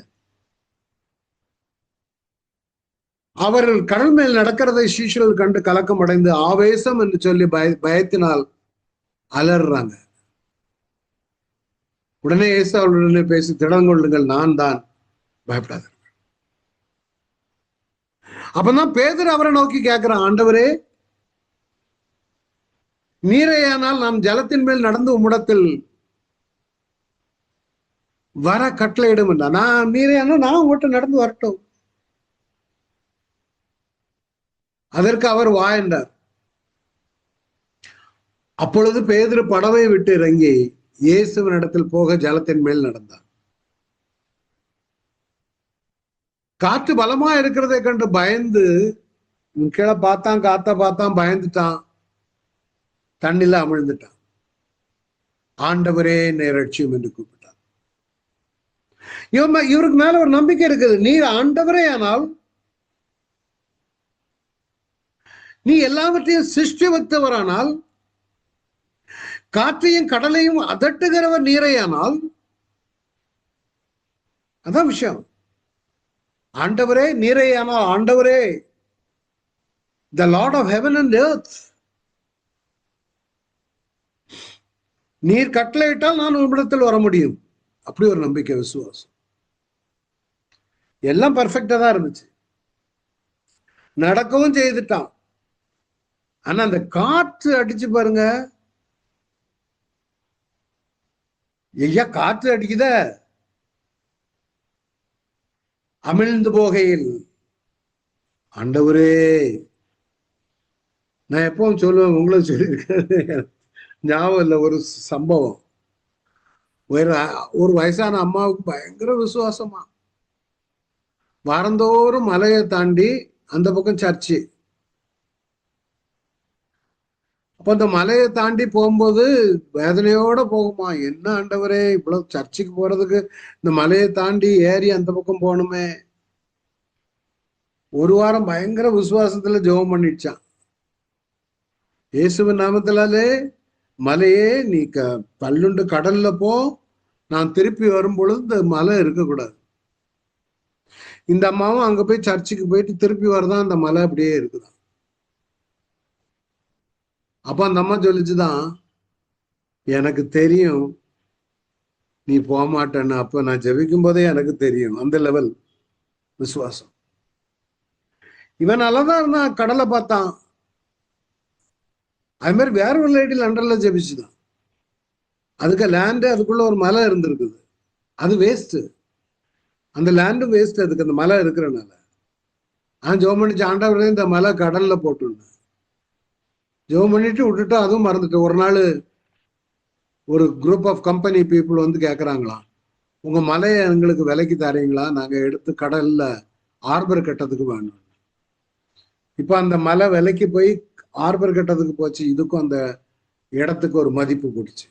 அவர்கள் கடல் மேல் நடக்கிறதை சீஷர்கள் கண்டு கலக்கம் அடைந்து ஆவேசம் என்று சொல்லி பயத்தினால் அலறாங்க. உடனே இயேசு அவர்களுடனே பேசி, திடங்கொள்ளுங்கள், நான் தான், பயப்படாது. அப்பதான் பேதுரு அவரை நோக்கி கேட்கிறான், ஆண்டவரே, நீரையானால் நாம் ஜலத்தின் மேல் நடந்து உம்மிடத்தில் வர கட்டளையிடும் என்றா. நான் நீரையானா நான் உங்கள்கிட்ட நடந்து வரட்டும். அதற்கு அவர் வா என்றார். அப்பொழுது பேதுரு படவை விட்டு இறங்கி இயேசுவின் இடத்தில் போக ஜலத்தின் மேல் நடந்தார். காற்று பலமா இருக்கிறதை கண்டு பயந்து கீழே பார்த்தான், காத்த பார்த்தான், பயந்துட்டான், தண்ணில அமிழ்ந்துட்டான். ஆண்டவரே என்னை ரட்சியும் என்று கூப்பிட்டார். இவருக்கு மேல ஒரு நம்பிக்கை இருக்குது. நீர் ஆண்டவரே ஆனால், நீ எல்லாவற்றையும் சிருஷ்டி வைத்தவரானால், காற்றையும் கடலையும் அதட்டுகிறவர் நீரையானால், அதான் விஷயம். ஆண்டவரே நீரையானால், ஆண்டவரே the Lord of heaven and earth, நீர் கட்டளையிட்டால் நான் உம்மிடத்தில் வர முடியும். அப்படி ஒரு நம்பிக்கை, விசுவாசம். எல்லாம் பர்ஃபெக்டா தான் இருந்துச்சு, நடக்கவும் செய்துட்டான். ஆனா அந்த காற்று அடிச்சு பாருங்க, ஐயா காற்று அடிக்குத, அமிழ்ந்து போகையில் ஆண்டவரே, நான் எப்பவும் சொல்லுவேன், உங்களுக்கு சொல்லியிருக்கேன், ஞாபகம் இல்லை, ஒரு சம்பவம். ஒரு வயசான அம்மாவுக்கு பயங்கர விசுவாசமா, வாரந்தோறும் மலையை தாண்டி அந்த பக்கம் சர்ச்சு. அப்ப அந்த மலையை தாண்டி போகும்போது வேதனையோட போகுமா, என்ன ஆண்டவரே இவ்வளவு சர்ச்சுக்கு போறதுக்கு இந்த மலையை தாண்டி ஏறி அந்த பக்கம் போகணுமே. ஒரு வாரம் பயங்கர விசுவாசத்துல ஜெபம் பண்ணிடுச்சான். இயேசுவின் நாமத்திலே, மலையே நீ பல்லுண்டு கடல்ல போ, நான் திருப்பி வரும் பொழுது இந்த மலை இருக்கக்கூடாது. இந்த அம்மாவும் அங்க போய் சர்ச்சுக்கு போயிட்டு திருப்பி வரதான் அந்த மலை அப்படியே இருக்குதான். அப்ப அந்த அம்மா சொல்லிச்சுதான், எனக்கு தெரியும் நீ போக மாட்டேன்னு. அப்ப நான் ஜெபிக்கும் போதே எனக்கு தெரியும். அந்த லெவல் விசுவாசம். இவன் நல்லாதான் இருந்தான், கடலை பார்த்தான். அது மாதிரி வேற ஒரு லேடி லண்டன்ல ஜெபிச்சுதான். அதுக்கு லேண்டு, அதுக்குள்ள ஒரு மலை இருந்திருக்குது, அது வேஸ்ட். அந்த லேண்டு வேஸ்ட், அதுக்கு அந்த மலை இருக்கிறனால. ஜெபம் பண்ணிச்சு, ஆண்டவரே இந்த மலை கடல்ல போட்டுன்னு. ஜெபம் பண்ணிட்டு விட்டுட்டு அதுவும் மறந்துட்டு. ஒரு நாள் ஒரு குரூப் ஆஃப் கம்பெனி பீப்புள் வந்து கேட்குறாங்களாம், உங்க மலையை எங்களுக்கு விலைக்கு தரீங்களா, நாங்க எடுத்து கடல்ல ஆர்பர் கட்டத்துக்கு வேணும். இப்ப அந்த மலை விலைக்கு போய் ஆர்பர் கட்டத்துக்கு போச்சு. இதுக்கும் அந்த இடத்துக்கு ஒரு மதிப்பு கொடுச்சு.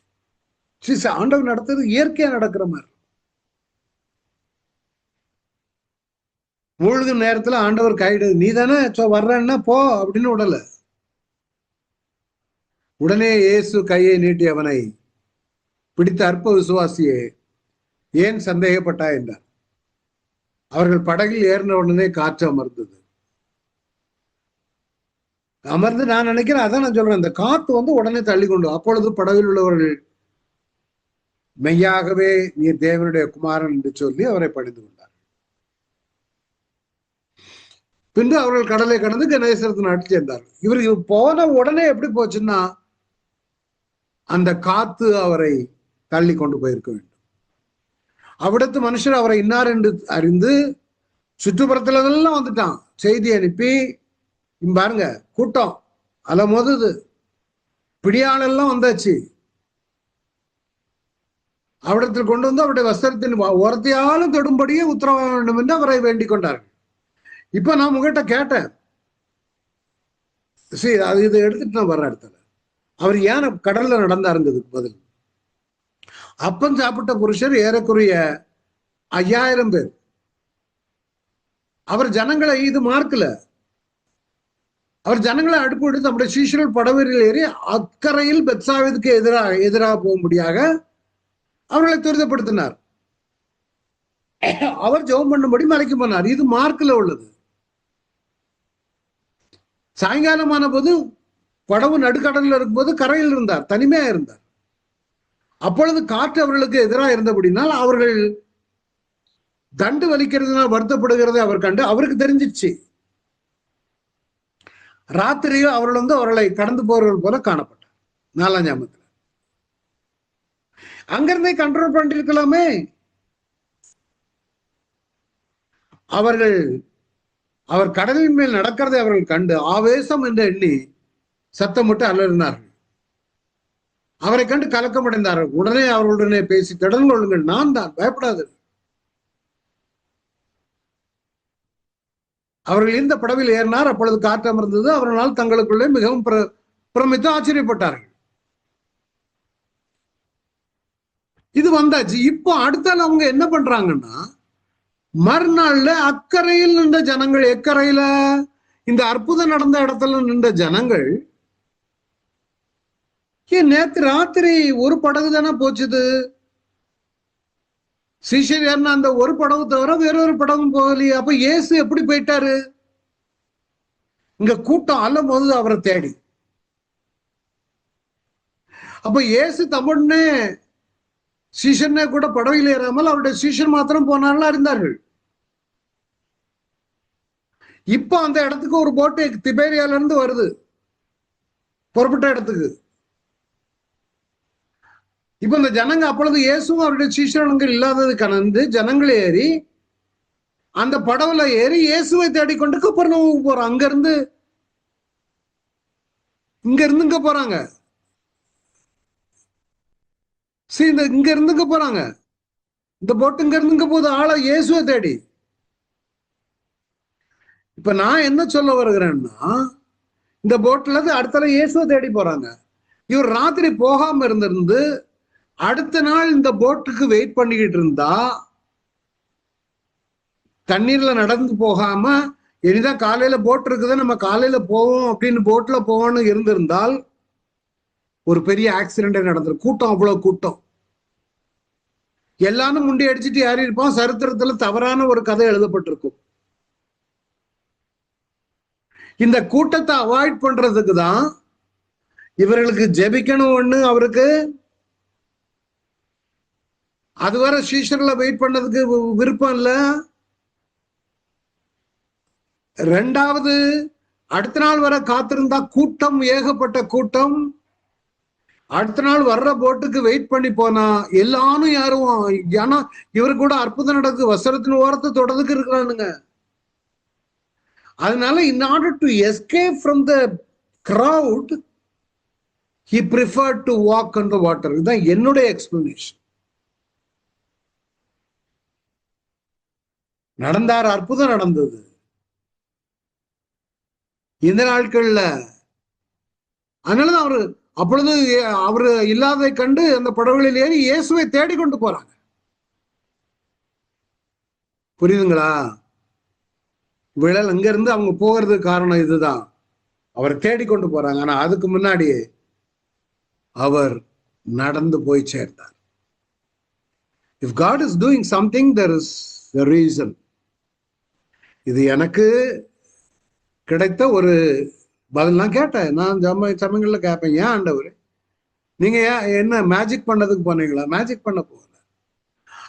ஆண்டவர் நடத்துறது இயற்கையா நடக்கிற மாதிரி. மூழ்கும் நேரத்துல ஆண்டவர் கைடு, நீ தானே வர்றன்னா போ அப்படின்னு விடல. உடனே இயேசு கையை நீட்டி அவனை பிடித்த, அற்ப விசுவாசியே, ஏன் சந்தேகப்பட்டா என்றார். அவர்கள் படகில் ஏறின உடனே காற்று அமர்ந்தது. அமர்ந்து, நான் நினைக்கிறேன், அதான் நான் சொல்றேன், இந்த காத்து வந்து உடனே தள்ளி கொண்டு. அப்பொழுது படகில் உள்ளவர்கள் மெய்யாகவே நீ தேவனுடைய குமாரன் என்று சொல்லி அவரை பணிந்து கொண்டார். பின்பு அவர்கள் கடலை கடந்து கணேசரத்து நாட்டு சேர்ந்தார். இவருக்கு போன உடனே எப்படி போச்சுன்னா, அந்த காத்து அவரை தள்ளி கொண்டு போயிருக்க வேண்டும். அவ்விடத்து மனுஷர் அவரை இன்னார் என்று அறிந்து சுற்றுப்புறத்துல எல்லாம் வந்துட்டான். செய்தி அனுப்பி, பாருங்க கூட்டம் அலமோதுது, பிடியாளெல்லாம் வந்தாச்சு. அவரிடத்தில் கொண்டு வந்து அவருடைய வஸ்திரத்தின் ஓரத்தையாலும் தொடும்படியே உத்தரவாக வேண்டும் என்று அவரை வேண்டிக் கொண்டார்கள். இப்ப நான் உங்ககிட்ட கேட்டேன், சரி அது இதை எடுத்துட்டு நான் வர்ற இடத்துல அவர் ஏன் கடல்ல நடந்தாருங்கிறதுக்கு பதில், அப்பம் சாப்பிட்ட புருஷர் ஏறக்குறைய 5000 பேர். அவர் ஜனங்களை இது மார்க்கல, அவர் ஜனங்களை அடுப்பு நம்முடைய சீஷர்கள் படவரில் ஏறி அக்கறையில் பெத்சாவிற்கு எதிராக போகும்படியாக அவர்களை துரிதப்படுத்தினார். அவர் ஜெபம் பண்ணும்படி மலைக்கு போனார். இது மார்க்ல உள்ளது. சாயங்காலமான போது படவு நடுக்கடலில் இருக்கும்போது கரையில் இருந்தார், தனிமையா இருந்தார். அப்பொழுது காற்று அவர்களுக்கு எதிராக இருந்தபடினால் அவர்கள் தண்டு வலிக்கிறதுனால் வருத்தப்படுகிறதை அவர் கண்டு அவருக்கு தெரிஞ்சிச்சு. ராத்திரியும் அவர்கள் அவர்களை கடந்து போறவர்கள் போல காணப்பட்டார். 4ஆம் ஜாமத்தில் அங்கிருந்தே கண்ட்ரோல் பண்ணிருக்கலாமே. அவர் கடலின் மேல் நடக்கிறதை அவர்கள் கண்டு ஆவேசம் என்று எண்ணி சத்தமிட்டு அலறினார்கள். அவரை கண்டு கலக்கமடைந்தார்கள். உடனே அவர்களுடனே பேசி தொடர்ந்து கொள்ளுங்கள், நான் தான், பயப்படாது. அவர்கள் இந்த படவில் ஏறினார். அப்பொழுது காற்று அமர்ந்தது. அவர்களால் தங்களுக்குள்ளே மிகவும் பிரமித்து ஆச்சரியப்பட்டார்கள். இது வந்தாச்சு. இப்போ அடுத்த அவங்க என்ன பண்றாங்கன்னா, மறுநாள்ல அக்கறையில் நின்ற ஜனங்கள், எக்கரையில இந்த அற்புதம் நடந்த இடத்துல நின்ற ஜனங்கள், நேத்து ராத்திரி ஒரு படகு தானே போச்சுது, சீஷர் ஏன்னா அந்த ஒரு படகு தவிர வேறொரு படகும் போகலையே, அப்ப இயேசு எப்படி போயிட்டாரு? இங்க கூட்டம் அல்லும் போது அவரை தேடி, அப்ப இயேசு தமிழ்னே சீஷனே கூட படவில் ஏறாமல் அவருடைய சீஷன் மாத்திரம் போனார்கள் அறிந்தார்கள். இப்ப அந்த இடத்துக்கு ஒரு போட்டு திபேரியால இருந்து வருது, புறப்பட்ட இடத்துக்கு. இப்ப இந்த ஜனங்க அப்பொழுது இயேசுவும் அவருடைய சீஷர்கள் இல்லாதது கலந்து ஜனங்கள் ஏறி அந்த படவுல ஏறி இயேசுவை தேடிக்கொண்டு கப்பர்நகூமுக்கு போறாங்க. இங்க இருந்து இங்க போறாங்க. இங்க இருந்து போறாங்க. இந்த போட்டு இங்க இருந்து போகுது, ஆளை இயேசுவை தேடி. இப்ப நான் என்ன சொல்ல வருகிறேன்னா, இந்த போட்ல அடுத்த இயேசுவை தேடி போறாங்க. இவர் ராத்திரி போகாம இருந்திருந்து அடுத்த நாள் இந்த போட்டுக்கு வெயிட் பண்ணிக்கிட்டு இருந்தா, தண்ணீர்ல நடந்து போகாம இனிதான் காலையில போட் இருக்குது, நம்ம காலையில போவோம் அப்படின்னு போட்ல போவோம்னு இருந்திருந்தால் ஒரு பெரிய ஆக்சிடென்டே நடந்திருக்கும். கூட்டம், அவ்வளவு கூட்டம், எல்லாரும் முண்டி அடிச்சுட்டு யாரி இருப்பான். சரித்திரத்துல தவறான ஒரு கதை எழுதப்பட்டிருக்கும். இந்த கூட்டத்தை அவாய்ட் பண்றதுக்கு தான் இவர்களுக்கு ஜெபிக்கணும் ஒண்ணு, அவருக்கு அதுவரை சீஷர்களை வெயிட் பண்ணதுக்கு விருப்பம் இல்ல. ரெண்டாவது, அடுத்த நாள் வர காத்திருந்தா கூட்டம், ஏகப்பட்ட கூட்டம். அடுத்த நாள் வர்ற போட்டுக்கு வெயிட் பண்ணி போனா எல்லாரும் யாரும், ஏன்னா இவரு கூட அற்புதம் நடக்குது, வஸ்திரத்தின் ஓரத்தை தொடர்ந்துக்கு இருக்கிறானுங்க. அதனால in order to escape from the crowd he preferred to walk on the water. இதுதான் என்னுடைய எக்ஸ்பிளனேஷன். நடந்தார், அற்புதம் நடந்தது. இந்த நாட்கள்ல அதனாலதான் அப்பொழுது அவரு இல்லாததை கண்டு அந்த படகுகளில் ஏறி இயேசுவை தேடிக்கொண்டு போறாங்க. புரியுதுங்களா? விழல் அங்க இருந்து அவங்க போகிறதுக்கு காரணம் இதுதான், அவர் தேடிக்கொண்டு போறாங்க. ஆனா அதுக்கு முன்னாடியே அவர் நடந்து போய் சேர்ந்தார். If God is doing something there is a reason. இது எனக்கு கிடைத்த ஒரு பதில். நான் கேட்டேன், நான் சமயங்கள்ல கேட்பேன், ஏன் ஆண்டவர் நீங்க என்ன மேஜிக் பண்ணதுக்கு போனீங்களா? மேஜிக் பண்ண போகல,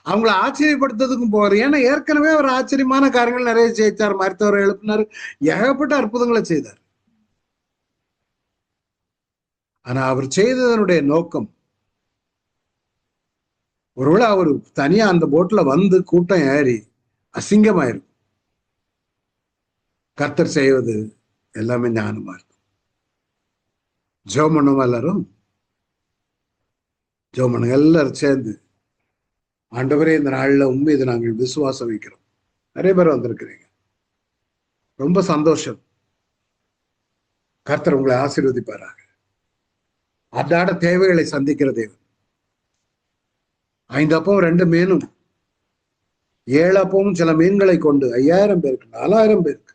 அவங்கள ஆச்சரியப்படுத்துறதுக்கும் போவார். ஏன்னா ஏற்கனவே ஒரு ஆச்சரியமான காரியங்கள் நிறைய செய்தார். மருத்துவரை எழுப்பினார், ஏகப்பட்ட அற்புதங்களை செய்தார். ஆனா அவர் செய்ததனுடைய நோக்கம், ஒருவேளை அவர் தனியா அந்த போட்ல வந்து கூட்டம் ஏறி அசிங்கமாயிருக்கும். கர்த்தர் செய்வது எல்லாமே ஞானமா இருக்கும். ஜெபம் பண்ணுவோம், எல்லாரும் ஜெபம் பண்ணுங்க, எல்லாரும் சேர்ந்து ஆண்டவரே, இந்த நாள்ல உண்மை நாங்கள் விசுவாசம் வைக்கிறோம். நிறைய பேர் வந்திருக்கிறீங்க, ரொம்ப சந்தோஷம். கர்த்தர் உங்களை ஆசீர்வதிப்பாராக. அன்றாட தேவைகளை சந்திக்கிற தேவன். 5 அப்பம் 2 மீனும் 7 அப்பமும் சில மீன்களை கொண்டு 5000 பேருக்கு 4000 பேருக்கு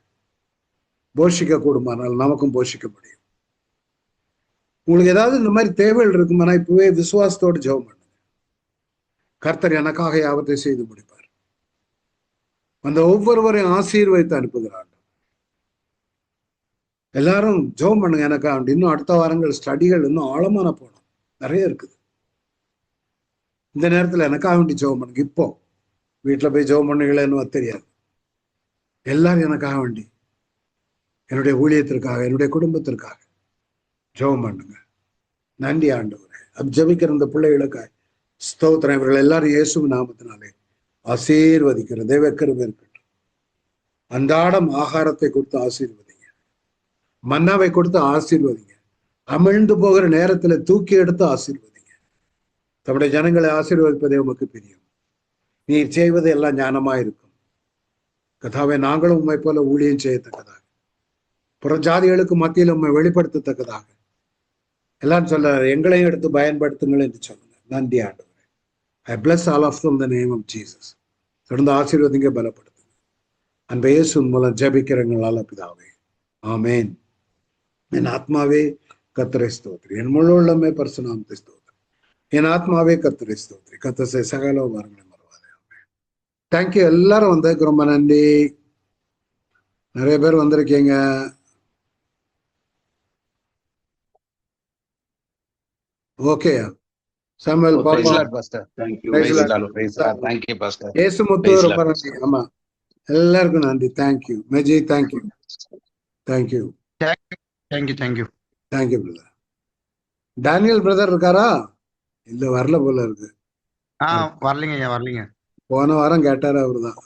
போஷிக்க கூடுமானால் நமக்கும் போஷிக்க முடியும். உங்களுக்கு ஏதாவது இந்த மாதிரி தேவைகள் இருக்குமானா இப்பவே விசுவாசத்தோடு ஜெபம் பண்ணுங்க. கர்த்தர் எனக்காக யாவத்தை செய்து முடிப்பார். அந்த ஒவ்வொருவரையும் ஆசீர்வதித்து அனுப்புகிறார். எல்லாரும் ஜெபம் பண்ணுங்க எனக்கா. இன்னும் அடுத்த வாரங்கள் ஸ்டடிகள் இன்னும் ஆழமான போகணும், நிறைய இருக்குது. இந்த நேரத்தில் எனக்காக வேண்டி ஜெபம் பண்ணுங்க. இப்போ வீட்டில் போய் ஜெபம் பண்ணுங்களேன்னு தெரியாது. எல்லாரும் எனக்காக வேண்டி, என்னுடைய ஊழியத்திற்காக, என்னுடைய குடும்பத்திற்காக ஜெபம் பண்ணுங்க. நன்றி ஆண்டவரே. ஜெபிக்கிற இந்த பிள்ளைகளுக்காக ஸ்தோத்திரம். இவர்கள் எல்லாரும் இயேசு நாமத்தினாலே ஆசீர்வதிக்கிற தேவக்கிருபை இருக்கட்டும். அன்றாடம் ஆகாரத்தை கொடுத்து ஆசீர்வதிங்க, மன்னாவை கொடுத்து ஆசீர்வதிங்க, அமிழ்ந்து போகிற நேரத்துல தூக்கி எடுத்து ஆசீர்வதிங்க. தம்முடைய ஜனங்களை ஆசீர்வதிப்பதே உமக்கு பிரியம். நீர் செய்வது எல்லாம் ஞானமா இருக்கும். கதாவை நாங்களும் உண்மை போல ஊழியம் செய்யத்தக்கதாக, புறஜாதிகளுக்கு மத்தியில் உண்மை வெளிப்படுத்தத்தக்கதாக எல்லாரும் சொல்றாரு, எங்களையும் எடுத்து பயன்படுத்துங்கள் என்று சொல்லுங்க. நன்றி ஆண்டவரே. I bless all of them in the name of Jesus. தொடர்ந்து ஆசீர்வதிங்க, பலப்படுத்துங்க. அன்பு இயேசுவின் மூலம் ஜெபிக்கிறவங்களால பிதாவே, ஆமேன். என் ஆத்மாவே கர்த்தரை ஸ்தோத்திரி, என் முழு உள்ளமே பரிசுநாமத்தை ஸ்தோத்திரி. என் ஆத்மாவே கர்த்தரை ஸ்தோத்திரி, கர்த்தரை சகல உபகாரங்களை மறவாதே. தேங்க்யூ. எல்லாரும் வந்ததுக்கு ரொம்ப நன்றி. நிறைய பேர் வந்திருக்கீங்க. ஓகே சாமுவேல் பாப்பா, ஏசுமுத்து ரொம்ப நன்றி. ஆமா, எல்லாருக்கும் நன்றி. தேங்க்யூ மெஜி, thank you thank you thank you thank you brother. Daniel brother இருக்காரா? இல்ல, வரல போல இருக்கு. வரலீங்க. போன வாரம் கேட்டாரு அவருதான்.